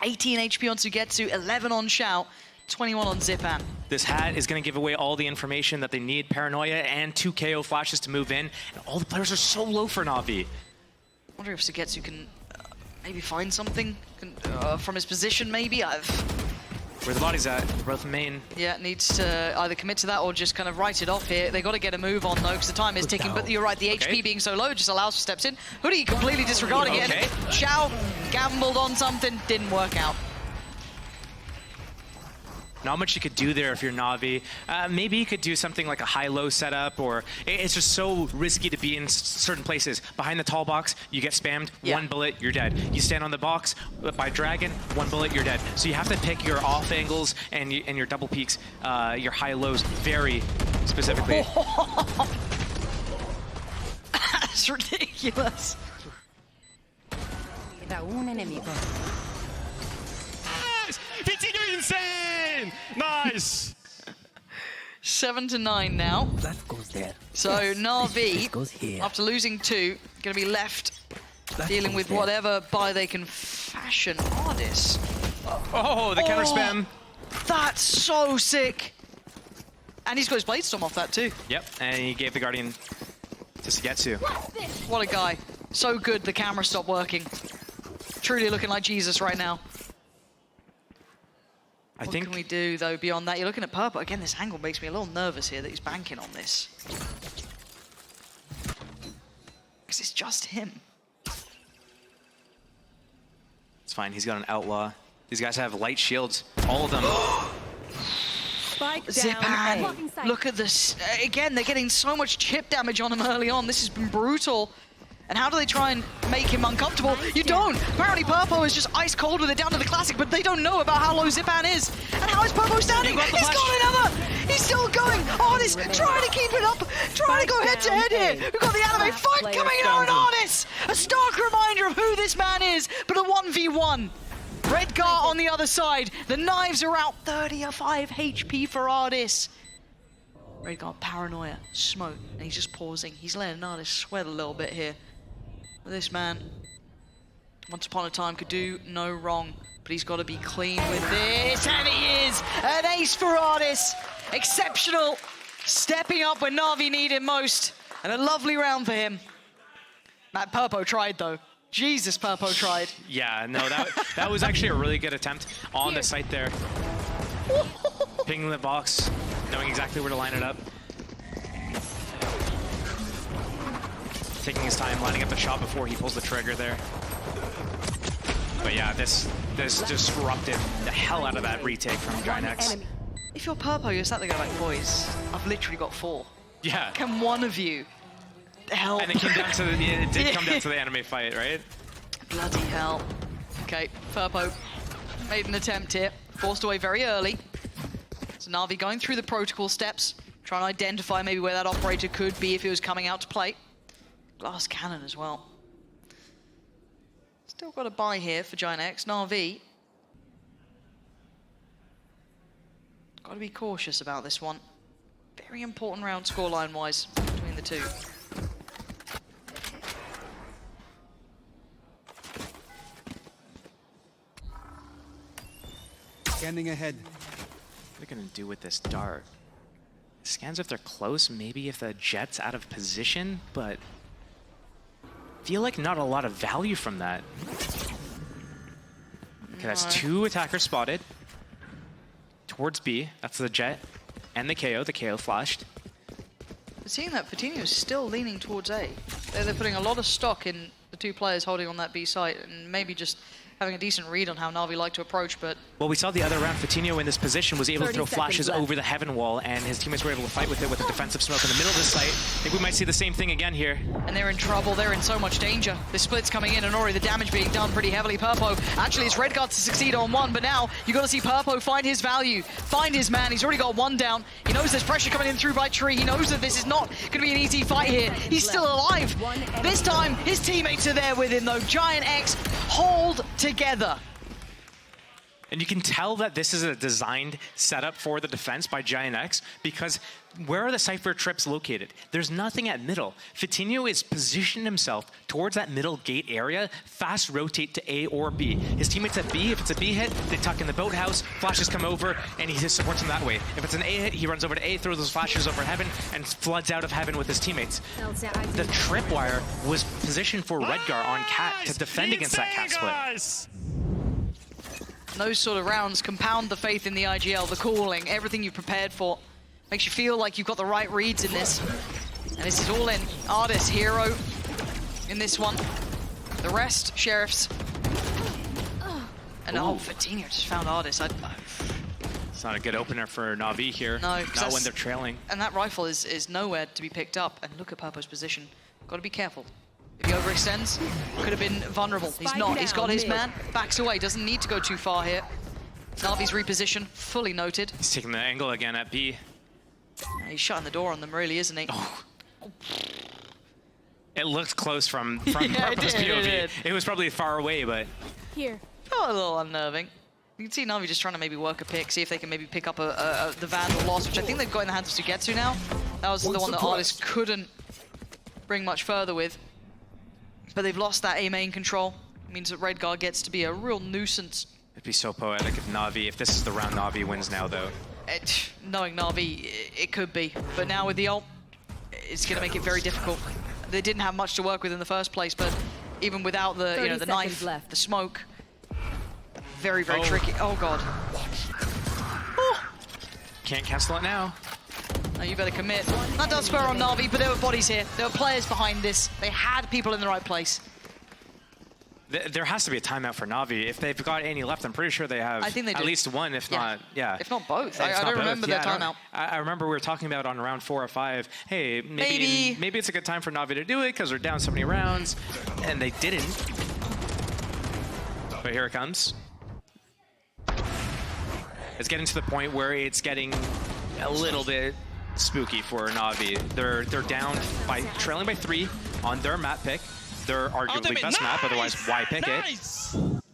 18 HP on Sugetsu, 11 on Shout, 21 on Zipan. This hat is going to give away all the information that they need. Paranoia and 2 KO flashes to move in. And all the players are so low for Na'Vi. I wonder if Sugetsu can maybe find something from his position, maybe. Where the body's at, both main. Yeah, needs to either commit to that or just kind of write it off here. They got to get a move on though, because the time is ticking. But you're right, the HP being so low just allows for steps in. Hoodie completely disregarding it. Xiao gambled on something, didn't work out. Not much you could do there if you're Na'Vi. Maybe you could do something like a high-low setup, or it's just so risky to be in certain places. Behind the tall box, you get spammed, 1 bullet, you're dead. You stand on the box by Dragon, 1 bullet, you're dead. So you have to pick your off angles and your double peaks, your high-lows very specifically. That's ridiculous. VCT insane! Nice! 7-9 now. That goes there. So Na'Vi, goes here. after losing 2, going to be left dealing with whatever buy they can fashion. Artist. Oh, the counter spam. That's so sick. And he's got his Blade Storm off that too. Yep, and he gave the Guardian to Sugetsu. What a guy. So good the camera stopped working. Truly looking like Jesus right now. What can we do, though, beyond that? You're looking at Purple. Again, this angle makes me a little nervous here that he's banking on this. Because it's just him. It's fine, he's got an Outlaw. These guys have light shields, all of them. Zipan, look at this. Again, they're getting so much chip damage on him early on. This has been brutal. And how do they try and make him uncomfortable? You don't! Apparently Purpo is just ice cold with it down to the Classic, but they don't know about how low Zipan is. And how is Purpo standing? He's got another! He's still going! Artist trying to keep it up, trying to go head to head here. We've got the anime fight coming out on Artist! A stark reminder of who this man is, but a 1v1. Redgar on the other side. The knives are out, 35 HP for Artist. Redgar, Paranoia, Smoke, and he's just pausing. He's letting Artist sweat a little bit here. This man, once upon a time, could do no wrong, but he's got to be clean with this, and he is! An ace for Artist! Exceptional! Stepping up when Na'Vi need him most, and a lovely round for him. Matt Purpo tried, though. Jesus, Purpo tried. Yeah, no, that was actually a really good attempt on the site there. Pinging the box, knowing exactly where to line it up. Taking his time, lining up the shot before he pulls the trigger there. But yeah, this disrupted the hell out of that retake from Giant-X. Enemy. If you're Purpo, you're sat there going like, boys, I've literally got 4. Yeah. Can one of you help? And it came down to the, it did come down to the anime fight, right? Bloody hell. Okay, Purpo made an attempt here, forced away very early. So Na'Vi going through the protocol steps, trying to identify maybe where that operator could be if he was coming out to play. Glass cannon as well. Still got a buy here for Giant-X. Na'Vi. Got to be cautious about this one. Very important round scoreline-wise between the two. Scanning ahead. What are they gonna do with this dart? Scans if they're close, maybe if the jet's out of position, but feel like not a lot of value from that. Okay, that's 2 attackers spotted. Towards B, that's the jet and the KO flashed. But seeing that, Patino is still leaning towards A. They're putting a lot of stock in the 2 players holding on that B site, and maybe just having a decent read on how Na'Vi like to approach, but... Well, we saw the other round, Patino in this position was able to throw 30 flashes seconds left. over the heaven wall, and his teammates were able to fight with it with a defensive smoke in the middle of the site. I think we might see the same thing again here. And they're in trouble, they're in so much danger. The split's coming in and already the damage being done pretty heavily. Purpo, actually it's Redguard to succeed on 1, but now you got to see Purpo find his value, find his man. He's already got 1 down. He knows there's pressure coming in through by Tree. He knows that this is not going to be an easy fight here. He's still alive. This time, his teammates are there with him though. Giant-X hold together. And you can tell that this is a designed setup for the defense by Giant-X, because where are the Cypher trips located? There's nothing at middle. Fitino is positioned himself towards that middle gate area, fast rotate to A or B. His teammates at B, if it's a B hit, they tuck in the boathouse, flashes come over, and he just supports them that way. If it's an A hit, he runs over to A, throws those flashes over heaven, and floods out of heaven with his teammates. The tripwire was positioned for Redgar on Cat to defend against that Cat split. Those sort of rounds compound the faith in the IGL, the calling, everything you've prepared for. Makes you feel like you've got the right reads in this. And this is all in. Artist, hero in this one. The rest, Sheriffs. And Fitino just found Artist. It's not a good opener for Na'Vi here. No, not when they're trailing. And that rifle is nowhere to be picked up. And look at Purpo's position. Got to be careful. If he overextends, could have been vulnerable. He's not. He's got his man. Backs away. Doesn't need to go too far here. Na'Vi's reposition, fully noted. He's taking the angle again at B. He's shutting the door on them, really, isn't he? Oh. It looked close from Yeah, Purple's POV. it did. It was probably far away, but... Here. Felt a little unnerving. You can see Navi just trying to maybe work a pick, see if they can maybe pick up the Vandal loss, which I think they've got in the hands of Sugetsu now. That was the one that Artist couldn't bring much further with. But they've lost that A main control. It means that Redguard gets to be a real nuisance. It'd be so poetic if Na'Vi, if this is the round Na'Vi wins now, though. Knowing Na'Vi, it could be. But now with the ult, it's going to make it very difficult. They didn't have much to work with in the first place, but even without the the knife, left. the smoke, very, very tricky. Oh, God. Can't cancel it now. No, you better commit. That does spur on Na'Vi, but there were bodies here. There were players behind this. They had people in the right place. There has to be a timeout for Na'Vi. If they've got any left, I'm pretty sure they have I think they at do. least one, if not, yeah. If not both. If I not don't both. remember their timeout. I remember we were talking about on round 4 or 5, hey, maybe it's a good time for Na'Vi to do it because they're down so many rounds, and they didn't. But here it comes. It's getting to the point where it's getting a little bit spooky for Na'Vi. They're down by trailing by 3 on their map pick. Their arguably best map, otherwise why pick it?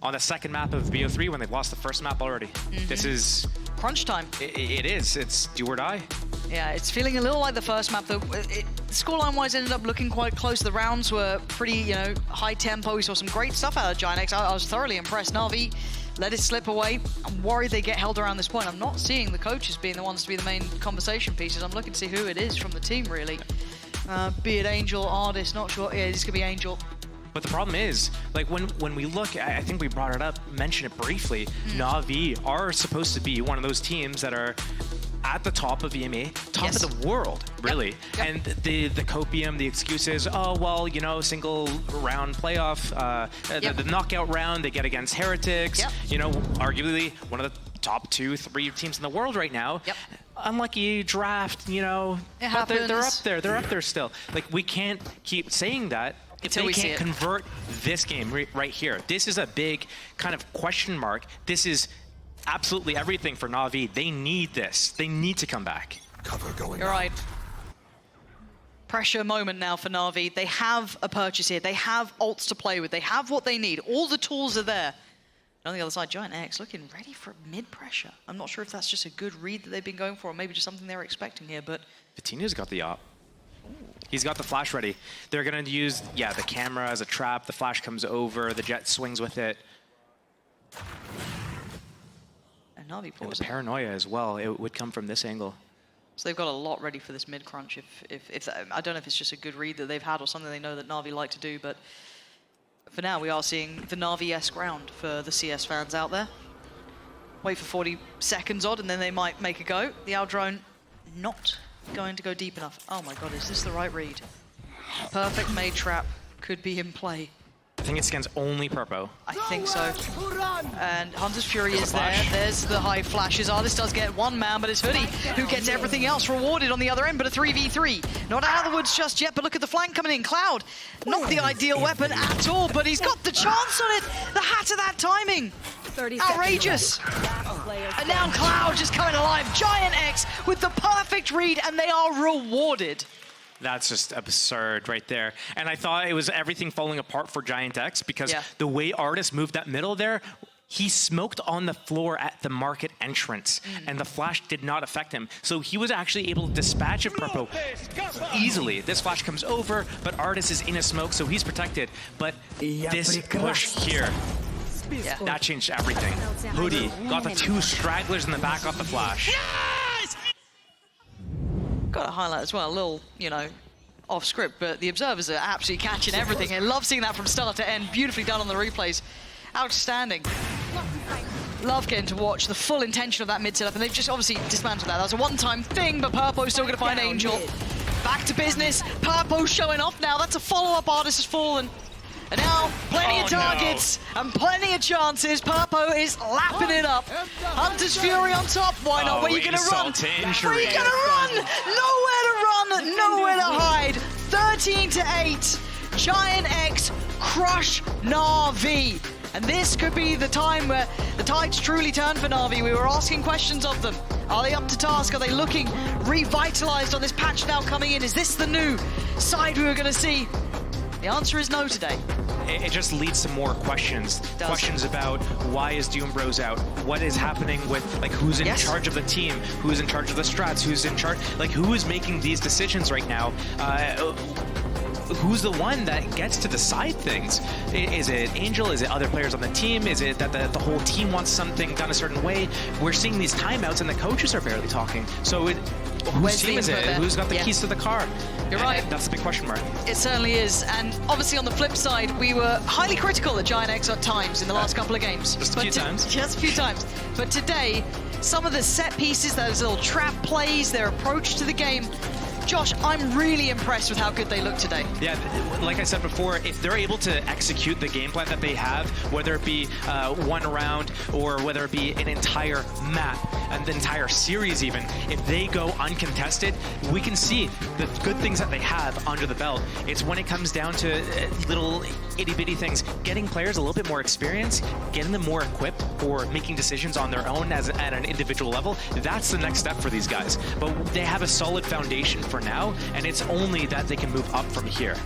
On the second map of BO3 when they've lost the first map already. This is crunch time. It is. It's do or die. Yeah, it's feeling a little like the first map. Scoreline-wise ended up looking quite close. The rounds were pretty, high tempo. We saw some great stuff out of Giant-X. I was thoroughly impressed. Na'Vi let it slip away. I'm worried they get held around this point. I'm not seeing the coaches being the ones to be the main conversation pieces. I'm looking to see who it is from the team, really. Be it Angel, Artist, not sure. Yeah, this could be Angel. But the problem is, like when we look, I think we brought it up, mentioned it briefly, Na'Vi are supposed to be one of those teams that are at the top of EMEA, top Yes. of the world, really. Yep. And the copium, the excuses, oh, well, you know, single round playoff, Yep. the knockout round they get against Heretics, Yep. you know, arguably one of the top 2-3 teams in the world right now. Yep. Unlucky draft, you know, It but they're up happens. there. They're up there still. Like, we can't keep saying that if Until they we see can't it. convert this game right here. This is a big kind of question mark. This is absolutely everything for NAVI. They need this. They need to come back. Cover going You're right. Pressure moment now for NAVI. They have a purchase here. They have ults to play with. They have what they need. All the tools are there. And on the other side, Giant X looking ready for mid pressure. I'm not sure if that's just a good read that they've been going for, or maybe just something they were expecting here, but Vitinho's got the op. He's got the flash ready. They're going to use, yeah, the camera as a trap. The flash comes over. The jet swings with it. and Navi And pulls the it. paranoia as well. It would come from this angle. So they've got a lot ready for this mid crunch. If I don't know if it's just a good read that they've had or something they know that Navi like to do, but for now we are seeing the Navi-esque round for the CS fans out there. Wait for 40 seconds odd and then they might make a go. The Aldrone not going to go deep enough. Oh my god, is this the right read? Perfect made trap could be in play. I think it scans only Purpo. I think so. And Hunter's Fury is there. flash. There's the high flashes. This does get one man, but it's Hoodie who gets everything else rewarded on the other end, but a 3v3. Not out of the woods just yet, but look at the flank coming in. Cloud, not the ideal weapon at all, but he's got the chance on it. The hat of that timing. 30 Outrageous. seconds. And now Cloud just coming alive. Giant X with the perfect read, and they are rewarded. That's just absurd right there. And I thought it was everything falling apart for Giant X because Yeah. the way Artist moved that middle there, he smoked on the floor at the market entrance, and the flash did not affect him. So he was actually able to dispatch of Purpo easily. This flash comes over, but Artist is in a smoke, so he's protected. But this push here, Yeah. that changed everything. Hoodie got the two stragglers in the back off the flash. Got to highlight as well, a little, you know, off script, but the observers are absolutely catching everything. I love seeing that from start to end. Beautifully done on the replays. Outstanding. Love getting to watch the full intention of that mid setup, and they've just obviously dismantled that. That was a one-time thing, but Purpo's still going to find Angel. Back to business. Purpo showing off now. That's a follow-up. Artist has fallen. And now, plenty of targets and plenty of chances. Purpo is lapping it up. Hunter's Fury on top. Why not? Where are you going to run? insult to Where are injury. you going to run? Nowhere to run, nowhere to hide. 13-8. Giant X crush Na'Vi. And this could be the time where the tides truly turn for Na'Vi. We were asking questions of them. Are they up to task? Are they looking revitalized on this patch now coming in? Is this the new side we were going to see? The answer is no today. It just leads to more questions. Does. Questions about why is Doombros out? What is happening with, like, who's in Yes. charge of the team? Who's in charge of the strats? Who's in charge? Like, who is making these decisions right now? Who's the one that gets to decide things? Is it Angel? Is it other players on the team? Is it that the whole team wants something done a certain way? We're seeing these timeouts and the coaches are barely talking. So whose Where's the team is it? input there? Who's got the Yeah. keys to the car? You're And right. That's the big question mark. It certainly is, and obviously on the flip side, we were highly critical at Giant X at times in the last couple of games. Just a few times. Just a few times. But today, some of the set pieces, those little trap plays, their approach to the game, Josh, I'm really impressed with how good they look today. Yeah, like I said before, if they're able to execute the game plan that they have, whether it be one round or whether it be an entire map, and the entire series even, if they go uncontested, we can see the good things that they have under the belt. It's when it comes down to little itty-bitty things, getting players a little bit more experience, getting them more equipped for making decisions on their own at an individual level, that's the next step for these guys. But they have a solid foundation for now, and it's only that they can move up from here.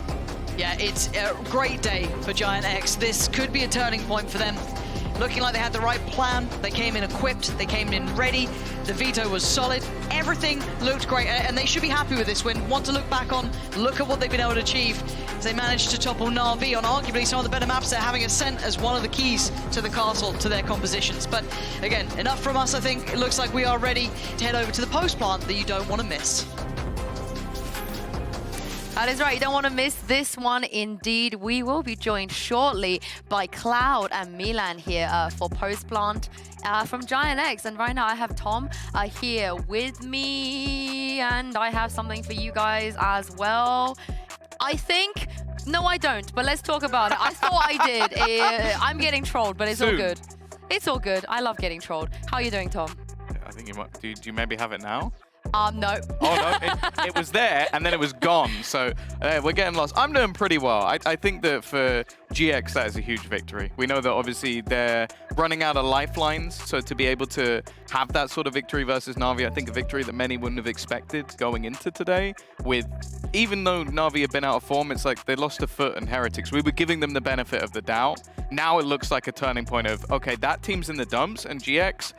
Yeah, it's a great day for Giant X. This could be a turning point for them. Looking like they had the right plan. They came in equipped. They came in ready. The veto was solid. Everything looked great, and they should be happy with this win. Want to look back on, look at what they've been able to achieve as they managed to topple Na'Vi on arguably some of the better maps. They're having Ascent as one of the keys to the castle, to their compositions. But again, enough from us, I think. It looks like we are ready to head over to the post plant that you don't want to miss. That is right. You don't want to miss this one indeed. We will be joined shortly by Cloud and Milan here for Post-Plant from Giant X. And right now I have Tom here with me. And I have something for you guys as well. I think... No, I don't. But let's talk about it. I thought I did. I'm getting trolled, but it's all good. It's all good. I love getting trolled. How are you doing, Tom? I think you might. Do you maybe have it now? No. Oh, no, it was there, and then it was gone. So we're getting lost. I'm doing pretty well. I think that for GX, that is a huge victory. We know that obviously they're running out of lifelines, so to be able to have that sort of victory versus Na'Vi, I think a victory that many wouldn't have expected going into today. Even though Na'Vi have been out of form, it's like they lost a foot in Heretics. We were giving them the benefit of the doubt. Now it looks like a turning point of, okay, that team's in the dumps, and GX,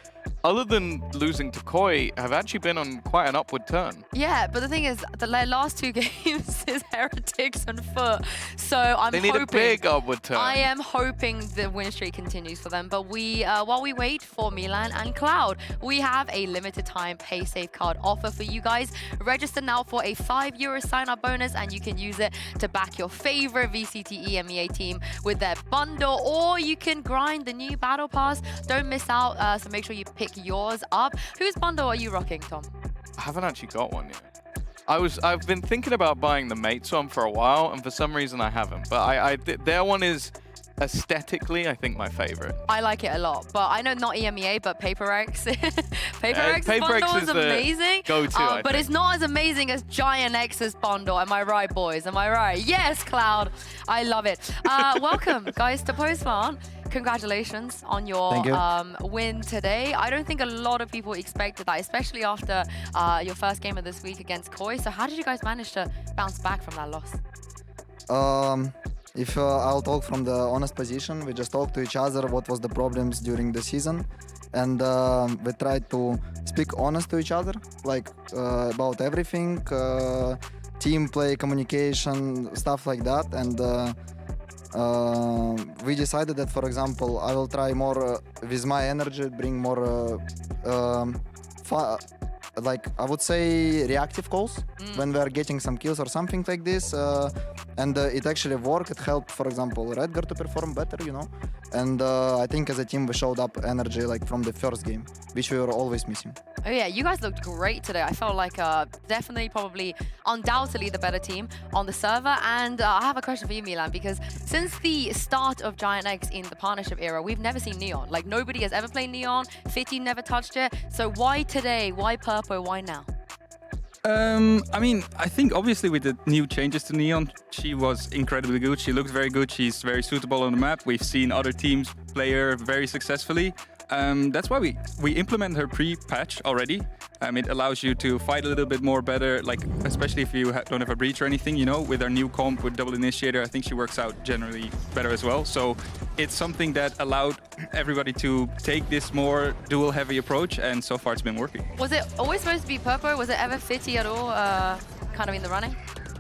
other than losing to Koi, have actually been on quite an upward turn. Yeah, but the thing is, the last two games is Heretics and Foot. So I'm hoping... They need a big upward turn. I am hoping the win streak continues for them. But while we wait for Milan and Cloud, we have a limited time pay safe card offer for you guys. Register now for a €5 sign-up bonus, and you can use it to back your favorite VCT EMEA team with their bundle, or you can grind the new battle pass. Don't miss out, so make sure you pick yours up. Whose bundle are you rocking, Tom? I haven't actually got one yet. I've been thinking about buying the Mates one for a while, and for some reason I haven't. But their one is aesthetically, I think, my favorite. I like it a lot, but I know not EMEA, but PaperX. PaperX bundle is amazing. Go-to, but it's not as amazing as Giant X's bundle. Am I right, boys? Am I right? Yes, Cloud. I love it. Welcome, guys, to Post-Plant. Congratulations on your win today. I don't think a lot of people expected that, especially after your first game of this week against Koi. So how did you guys manage to bounce back from that loss? If I'll talk from the honest position, we just talked to each other what was the problems during the season, and we tried to speak honest to each other, like about everything, team play, communication, stuff like that, and we decided that, for example, I will try more with my energy, bring more like I would say reactive calls when we are getting some kills or something like this, and it actually worked. It helped, for example, Redgar to perform better, you know. And I think as a team we showed up energy like from the first game, which we were always missing. Oh yeah, you guys looked great today. I felt like definitely, probably, undoubtedly the better team on the server. And I have a question for you, Milan, because since the start of Giant X in the partnership era, we've never seen Neon. Like, nobody has ever played Neon. Fitty never touched it. So why today? Why Purpo? Why now? I mean, I think obviously with the new changes to Neon, she was incredibly good. She looks very good. She's very suitable on the map. We've seen other teams play her very successfully. That's why we implement her pre-patch already. It allows you to fight a little bit more better, like especially if you don't have a breach or anything, you know, with our new comp with double initiator, I think she works out generally better as well. So it's something that allowed everybody to take this more dual heavy approach, and so far it's been working. Was it always supposed to be Purpo? Was it ever Fitty at all kind of in the running?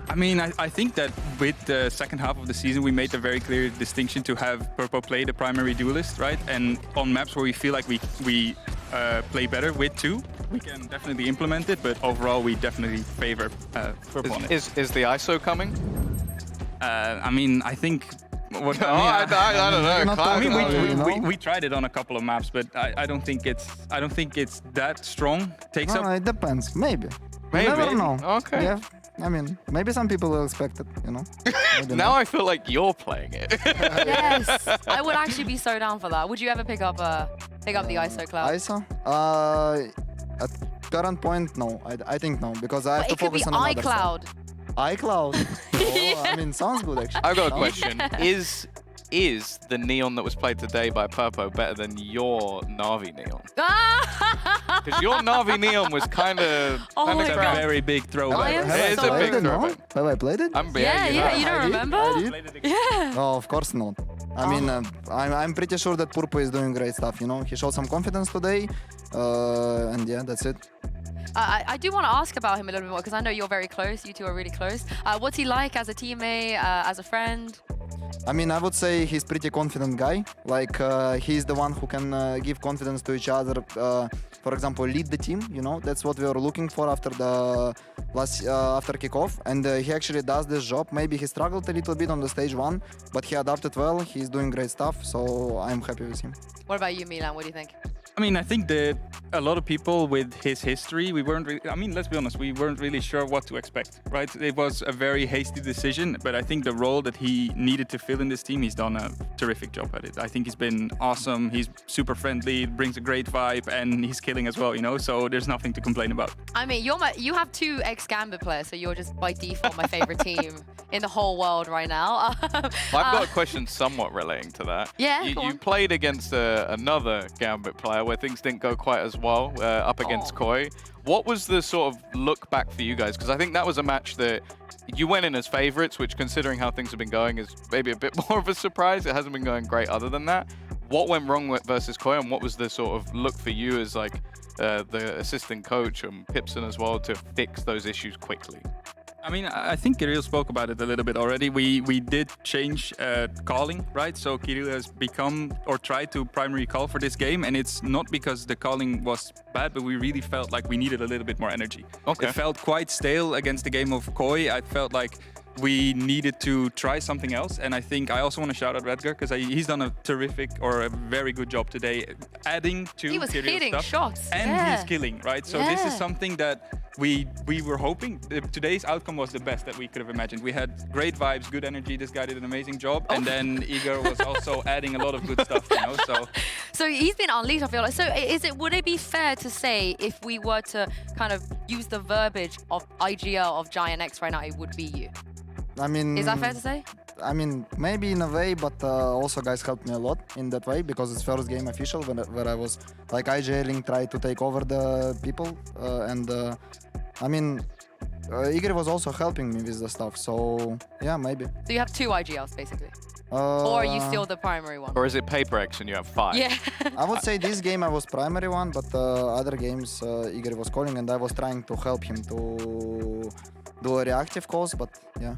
I mean, I think that with the second half of the season, we made a very clear distinction to have Purpo play the primary duelist, right? And on maps where we feel like we play better with two, we can definitely implement it, but overall, we definitely favor Purpo on it. Is the ISO coming? I mean, I think... I don't know. I mean, we tried it on a couple of maps, but I don't think it's that strong. Takes up. It depends. Maybe. Maybe. You never know. Okay. Yeah. I mean, maybe some people will expect it, you know. Now I feel like you're playing it. Yes, I would actually be so down for that. Would you ever pick up the ISO, Cloud? ISO? At current point, no. I think no, because I have to focus on another iCloud. stuff. iCloud. Oh, I mean, sounds good actually. I've got a question. Is the Neon that was played today by Purpo better than your Na'Vi Neon? Because your Na'Vi Neon was kind of a very big throwback. It is a big throwback. Have I played it? Yeah, you don't remember? I did. Yeah. No, of course not. I mean, I'm pretty sure that Purpo is doing great stuff, you know. He showed some confidence today, and yeah, that's it. I do want to ask about him a little bit more, because I know you're very close. You two are really close. What's he like as a teammate, as a friend? I mean, I would say he's pretty confident guy. Like he's the one who can give confidence to each other. For example, lead the team. You know, that's what we were looking for after the after kickoff, and he actually does this job. Maybe he struggled a little bit on the stage 1, but he adapted well. He's doing great stuff, so I'm happy with him. What about you, Milan? What do you think? I mean, I think that a lot of people with his history, we weren't really, I mean, let's be honest, we weren't really sure what to expect, right? It was a very hasty decision, but I think the role that he needed to fill in this team, he's done a terrific job at it. I think he's been awesome. He's super friendly, brings a great vibe, and he's killing as well, you know? So there's nothing to complain about. I mean, you have 2 ex-Gambit players, so you're just by default my favorite team in the whole world right now. I've got a question somewhat relating to that. Yeah, you played against another Gambit player where things didn't go quite as well up against Koi. What was the sort of look back for you guys? Because I think that was a match that you went in as favorites, which considering how things have been going is maybe a bit more of a surprise. It hasn't been going great other than that. What went wrong versus Koi, and what was the sort of look for you as like the assistant coach and Pipson as well to fix those issues quickly? I mean, I think Kirill spoke about it a little bit already. We did change calling, right? So Kirill has become or tried to primary call for this game, and it's not because the calling was bad, but we really felt like we needed a little bit more energy. Okay. It felt quite stale against the game of Koi. I felt like we needed to try something else, and I think I also want to shout out Redgar because he's done a terrific or a very good job today, adding to he was Kirill's hitting stuff, shots, and he's killing, right? So this is something that we were hoping. Today's outcome was the best that we could have imagined. We had great vibes, good energy. This guy did an amazing job, and then Igor was also adding a lot of good stuff, you know. So he's been unleashed, I feel like. So would it be fair to say if we were to kind of use the verbiage of IGL of Giant X right now, it would be you? I mean, is that fair to say? I mean, maybe in a way, but also guys helped me a lot in that way because it's first game official where I was like IGLing, tried to take over the people, and I mean, Igor was also helping me with the stuff. So yeah, maybe. So you have 2 IGLs basically. Or are you still the primary one? Or is it Paper X and you have 5? Yeah. I would say this game I was primary one, but other games Igor was calling and I was trying to help him to do a reactive calls, but yeah.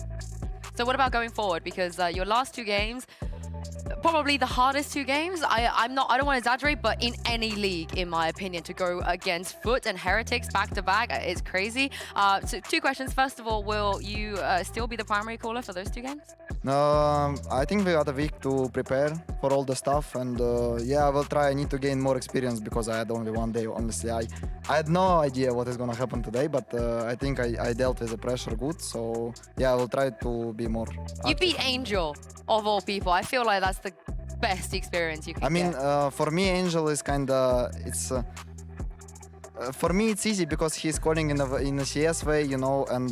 So what about going forward? Because your last 2 games, probably the hardest 2 games. I don't want to exaggerate, but in any league, in my opinion, to go against Foot and Heretics back to back, it's crazy. So 2 questions. First of all, will you still be the primary caller for those 2 games? I think we got a week to prepare for all the stuff, and yeah, I will try. I need to gain more experience because I had only 1 day. Honestly, I had no idea what is gonna happen today, but I think I dealt with the pressure good. So yeah, I will try to be more. You beat Angel of all people. I feel like that's the best experience you can get. I mean, for me, Angel is kinda for me it's easy because he's calling in a CS way, you know, and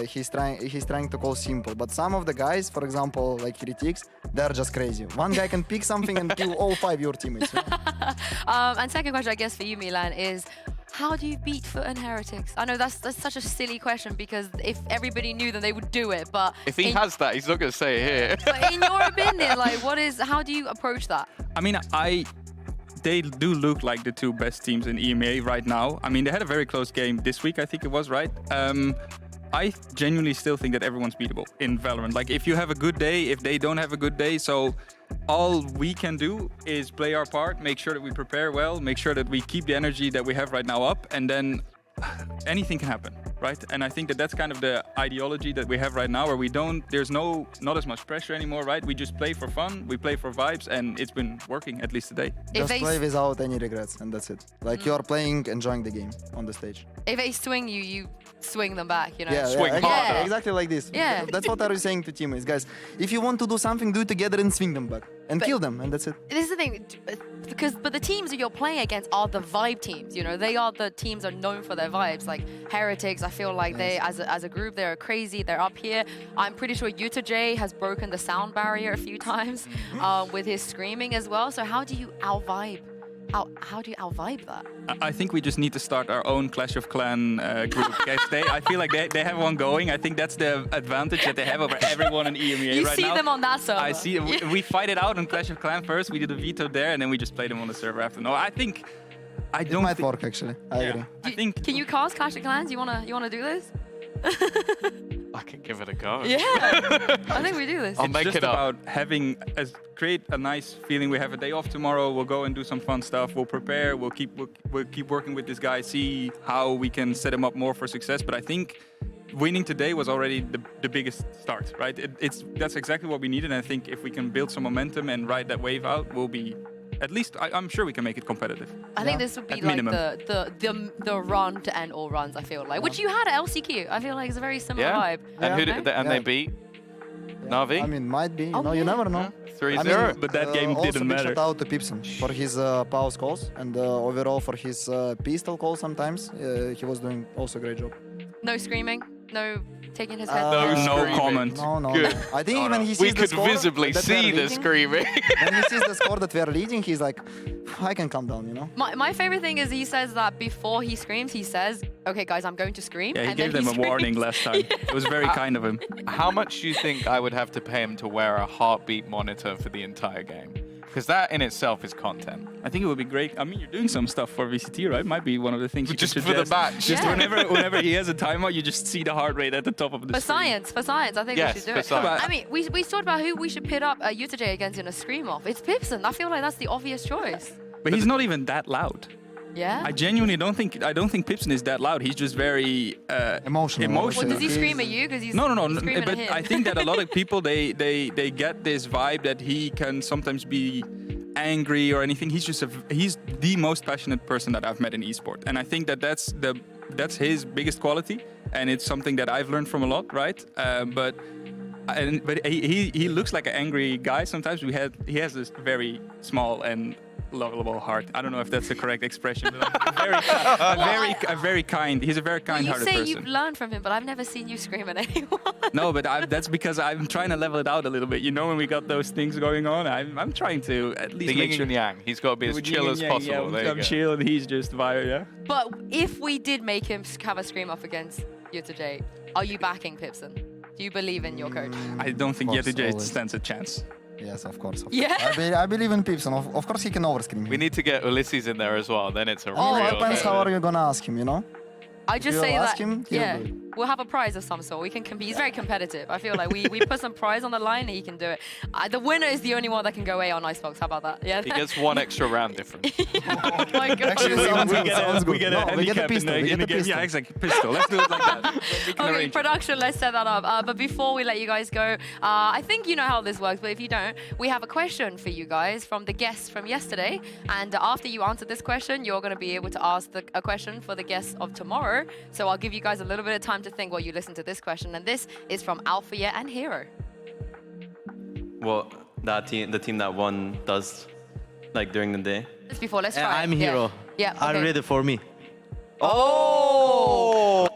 he's trying to call simple. But some of the guys, for example, like Heretics, they're just crazy. One guy can pick something and kill all 5 your teammates. You know? And second question, I guess, for you, Milan, is how do you beat Foot and Heretics? I know that's such a silly question because if everybody knew, then they would do it. But if he has that, he's not going to say it here. But in your opinion, like, how do you approach that? I mean, they do look like the 2 best teams in EMEA right now. I mean, they had a very close game this week, I think it was, right? I genuinely still think that everyone's beatable in Valorant. Like, if you have a good day, if they don't have a good day, so all we can do is play our part, make sure that we prepare well, make sure that we keep the energy that we have right now up, and then anything can happen, right? And I think that that's kind of the ideology that we have right now, where there's not as much pressure anymore, right? We just play for fun, we play for vibes, and it's been working, at least today. Just play without any regrets, and that's it. Like, you are playing, enjoying the game on the stage. If they swing you, you swing them back, you know? Yeah, swing harder. Exactly like this. Yeah. That's what I was saying to teammates. Guys, if you want to do something, do it together and swing them back. And kill them, and that's it. This is the thing, but the teams that you're playing against are the vibe teams, you know? They are the teams that are known for their vibes. Like Heretics, I feel like they, as a group, they're crazy. They're up here. I'm pretty sure U2J has broken the sound barrier a few times with his screaming as well. So how do you out-vibe? How do you out-vibe that? I think we just need to start our own Clash of Clan group. I feel like they have one going. I think that's the advantage that they have over everyone in EMEA you right now. You see them on that server. I see. We fight it out on Clash of Clan first. We did a veto there, and then we just play them on the server after. No, I don't. It might work actually. I agree. I think. Can you cast Clash of Clans? You wanna do this? I can give it a go. Yeah, I think we do this. I'll It's make just it up. about having create a nice feeling. We have a day off tomorrow. We'll go and do some fun stuff. We'll prepare. We'll keep working with this guy. See how we can set him up more for success. But I think winning today was already the biggest start, right? That's exactly what we needed. And I think if we can build some momentum and ride that wave out, we'll be. At least I'm sure we can make it competitive. I think this would be At like minimum. the run to end all runs. I feel like, which you had at LCQ. I feel like it's a very similar vibe. And who Yeah. did, and they beat Navi? I mean, might be. You Oh, know, you yeah. never know. 3-0. I mean, But that game also didn't big matter. shout out to Pipson for his power calls and overall for his pistol calls sometimes. He was doing also a great job. No screaming, no taking his head. No down. No screaming. comment. No. Good. I think even he sees We the could score visibly that we are see the leading. screaming. When he sees the score that we are leading, he's like, I can calm down, you know? My favorite thing is he says that before he screams, he says, "Okay, guys, I'm going to scream." Yeah, he and gave then them a screams. warning last time. It was very kind of him. How much do you think I would have to pay him to wear a heartbeat monitor for the entire game? Because that in itself is content. I think it would be great. I mean, you're doing some stuff for VCT, right? Might be one of the things you Just could for the suggest. match. Just Yeah. whenever he has a timeout, you just see the heart rate at the top of the For screen. science, I think Yes, we should do for it. science. I mean, we talked about who we should pit up UTJ against in a scream off. It's Pipson. I feel like that's the obvious choice. But he's not even that loud. Yeah. I genuinely don't think Pipson is that loud. He's just very Emotional. Well, does he scream at you? Because he's No. screaming But at him. I think that a lot of people they get this vibe that he can sometimes be angry or anything. He's the most passionate person that I've met in esport, and I think that that's his biggest quality, and it's something that I've learned from a lot, right? But he looks like an angry guy sometimes. He has this very small and lovable heart. I don't know if that's the correct expression. But he's a very Well, you kind-hearted say person. you've learned from him, but I've never seen you scream at anyone. No, but that's because I'm trying to level it out a little bit. You know, when we got those things going on, I'm trying to at least The make yin sure. and yang. He's got to be as With chill yin as and yang, possible. Yeah, There I'm you go. chill and he's just vibe, yeah. But if we did make him have a scream off against UTJ, are you backing Pipson? Do you believe in your coach? I don't think Of course, Yetija always. stands a chance. Yes, of course. Yeah. I believe in Pipson. Of course he can overscream. We need to get Ulysses in there as well. Then it's a Oh, real depends how are you gonna ask him, you know? I just you say ask that, him, he'll yeah, do it. we'll have a prize of some sort. We can compete. He's very competitive. I feel like we put some prize on the line and he can do it. The winner is the only one that can go A on Icebox. How about that? Yeah. He gets one extra round difference. Oh my God. Actually, sounds good. Sounds good. We get No, a we get a handicap pistol. in We the get a game. pistol. Yeah, exactly. Pistol. Let's do it like that. We can Okay, arrange it. production, let's set that up. But before we let you guys go, I think you know how this works, but if you don't, we have a question for you guys from the guests from yesterday. And after you answer this question, you're going to be able to ask a question for the guests of tomorrow. So I'll give you guys a little bit of time to think while you listen to this question. And this is from Alphia and Hero. What the team that won does, like during the day. Just before, let's try. I'm it. Hero. Yeah. Are okay. ready for me? Oh!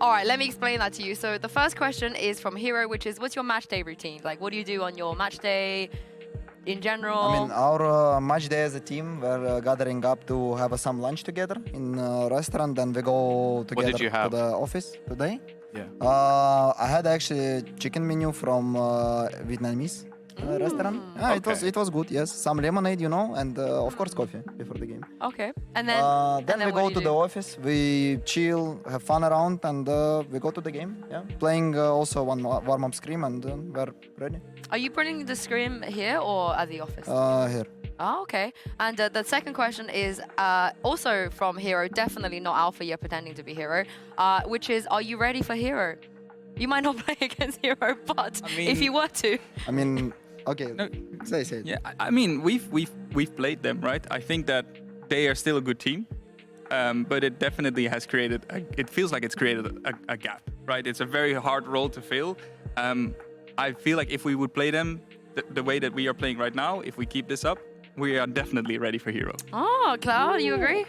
All right, let me explain that to you. So the first question is from Hero, which is, what's your match day routine? Like, what do you do on your match day in general? I mean, our match day as a team, we're gathering up to have some lunch together in a restaurant, then we go together did you to have? the office today. Yeah. I had actually chicken menu from Vietnamese restaurant. Yeah, okay. it was good. Yes, some lemonade, you know, and of course coffee before the game. Okay. And then, Then we what go do to you the do? office. We chill, have fun around, and we go to the game. Yeah, playing also one warm-up scrim, and we're ready. Are you putting the scrim here or at the office? Here. Oh, okay. And the second question is also from Hero, definitely not Alpha, you're pretending to be Hero, which is, are you ready for Hero? You might not play against Hero, but if you were to. I mean, okay, No, say it. Yeah, I mean, we've played them, right? I think that they are still a good team, but it definitely has created. It feels like it's created a gap, right? It's a very hard role to fill. I feel like if we would play them the way that we are playing right now, if we keep this up, we are definitely ready for Hero. Oh, Cloud, you agree?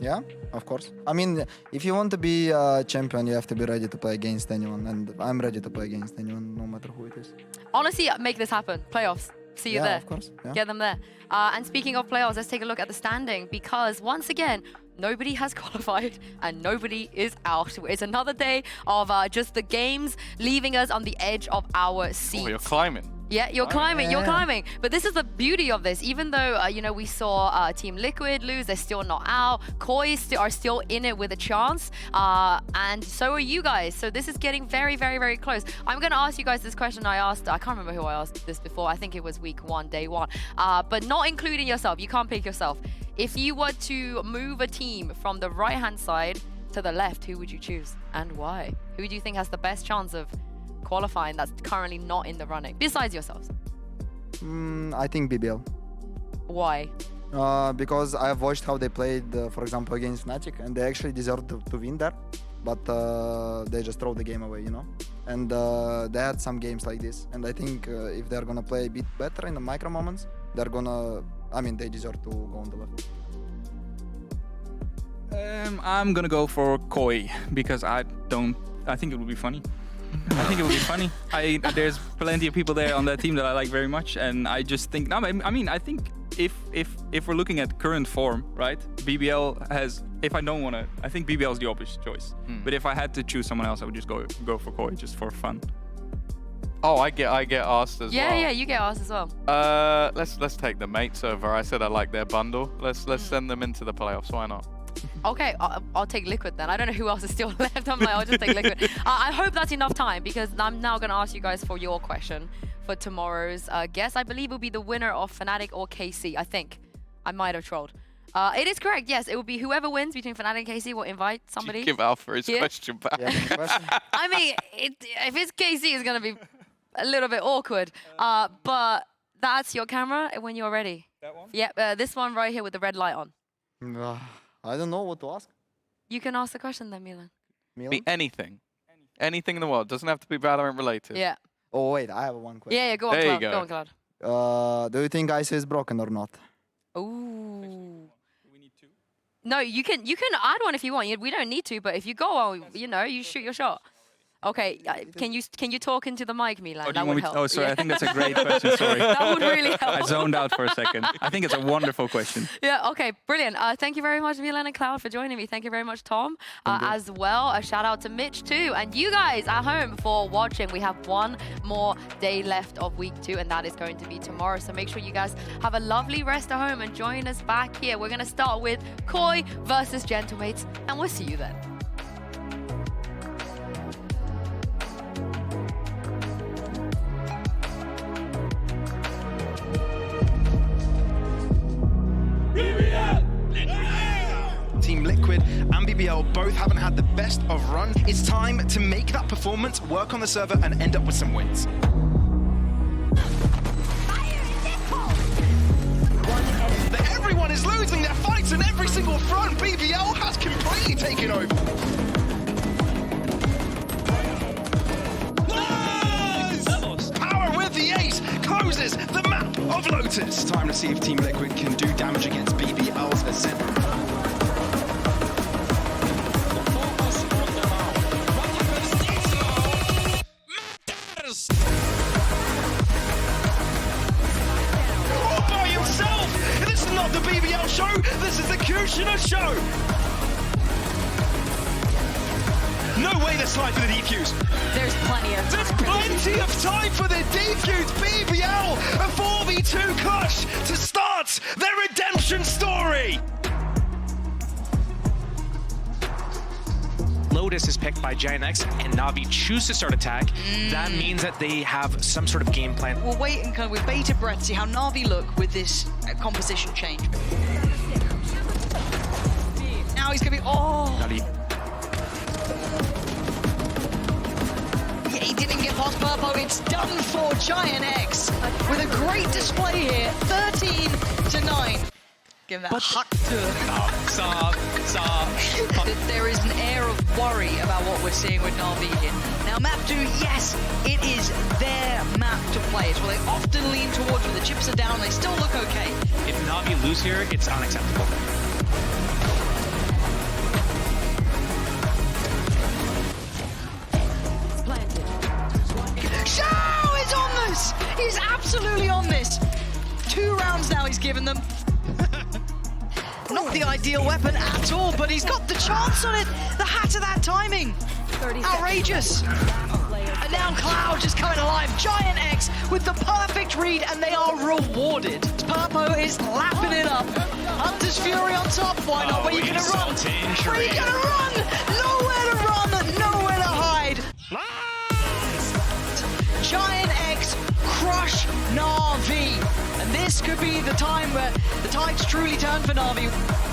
Yeah, of course. I mean, if you want to be a champion, you have to be ready to play against anyone, and I'm ready to play against anyone, no matter who it is. Honestly, make this happen. Playoffs. See you Yeah, there. of course, yeah. Get them there. And speaking of playoffs, let's take a look at the standing because once again, nobody has qualified and nobody is out. It's another day of just the games leaving us on the edge of our seats. Oh, you're climbing. Yeah, you're climbing, you're climbing. But this is the beauty of this. Even though, you know, we saw Team Liquid lose, they're still not out. Koi are still in it with a chance. And so are you guys. So this is getting very, very, very close. I'm going to ask you guys this question I can't remember who I asked this before. I think it was week 1, day 1. But not including yourself. You can't pick yourself. If you were to move a team from the right-hand side to the left, who would you choose and why? Who do you think has the best chance of qualifying that's currently not in the running, besides yourselves? I think BBL. Why? Because I've watched how they played, for example, against Fnatic, and they actually deserved to win there, but they just throw the game away, you know? And they had some games like this, and I think if they're gonna play a bit better in the micro moments, they're gonna, I mean, they deserve to go on the left. I'm gonna go for Koi because I think it would be funny. I think it would be funny. There's plenty of people there on that team that I like very much, and I just think. No, I mean, I think if we're looking at current form, right? BBL has. If I don't want to, I think BBL is the obvious choice. But if I had to choose someone else, I would just go for Koi just for fun. Oh, I get asked as well. Yeah, you get asked as well. Let's take the mates over. I said I like their bundle. Let's send them into the playoffs. Why not? Okay, I'll take Liquid then. I don't know who else is still left. I'm like, I'll just take Liquid. I hope that's enough time because I'm now going to ask you guys for your question for tomorrow's guest. I believe it will be the winner of Fnatic or KC, I think. I might have trolled. It is correct, yes. It will be whoever wins between Fnatic and KC will invite somebody. Give Alpha his question back. I mean, if it's KC, it's going to be a little bit awkward. But that's your camera when you're ready. That one? Yep, this one right here with the red light on. I don't know what to ask. You can ask the question then, Milan. Be anything. Anything in the world. Doesn't have to be Valorant related. Yeah. Oh, wait, I have one question. Yeah, go on, there Cloud. You go. Go on, Cloud. Do you think Ice is broken or not? Ooh. We need 2? No, you can add one if you want. We don't need to, but if you go, you know, you shoot your shot. Okay, can you talk into the mic, Milan? Oh, that would help. Oh, sorry, I think that's a great question, sorry. That would really help. I zoned out for a second. I think it's a wonderful question. Yeah, okay, brilliant. Thank you very much, Milan and Cloud, for joining me. Thank you very much, Tom, as well. A shout out to Mitch, too. And you guys at home for watching. We have one more day left of week 2, and that is going to be tomorrow. So make sure you guys have a lovely rest at home and join us back here. We're going to start with Koi versus Gentlemates, and we'll see you then. Team Liquid and BBL both haven't had the best of runs. It's time to make that performance work on the server and end up with some wins. Everyone is losing their fights in every single front. BBL has completely taken over. Nice! Power with the ace closes the map of Lotus. Time to see if Team Liquid can do damage against BBL's Ascent. All by himself! This is not the BBL show, this is the Kushner show! No way there's time for the defuse. There's plenty of time. There's plenty of time for the defuse. BBL, a 4v2 clash to start their redemption story. Lotus is picked by GiantX and Navi choose to start attack. That means that they have some sort of game plan. We'll wait and kind of with bated breath see how Navi look with this composition change. Now he's gonna be Navi. Yeah, he didn't get past Purpo. It's done for GiantX with a great display here. 13-9. Give that hug Stop. There is an air of worry about what we're seeing with Navi here. Now, map 2, yes, it is their map to play. It's what they often lean towards when the chips are down. They still look okay. If Navi lose here, it's unacceptable. Shao is on this! He's absolutely on this. 2 rounds now he's given them. Not the ideal weapon at all, but he's got the chance on it. The hat of that timing. Outrageous! And now Cloud just coming alive. Giant X with the perfect read, and they are rewarded. Purpo is lapping it up. Hunter's Fury on top. Why not? Where are you going to run? Where are you going to run? Nowhere to run, nowhere to hide. Giant X crush NAVI. And this could be the time where the tides truly turn for NAVI.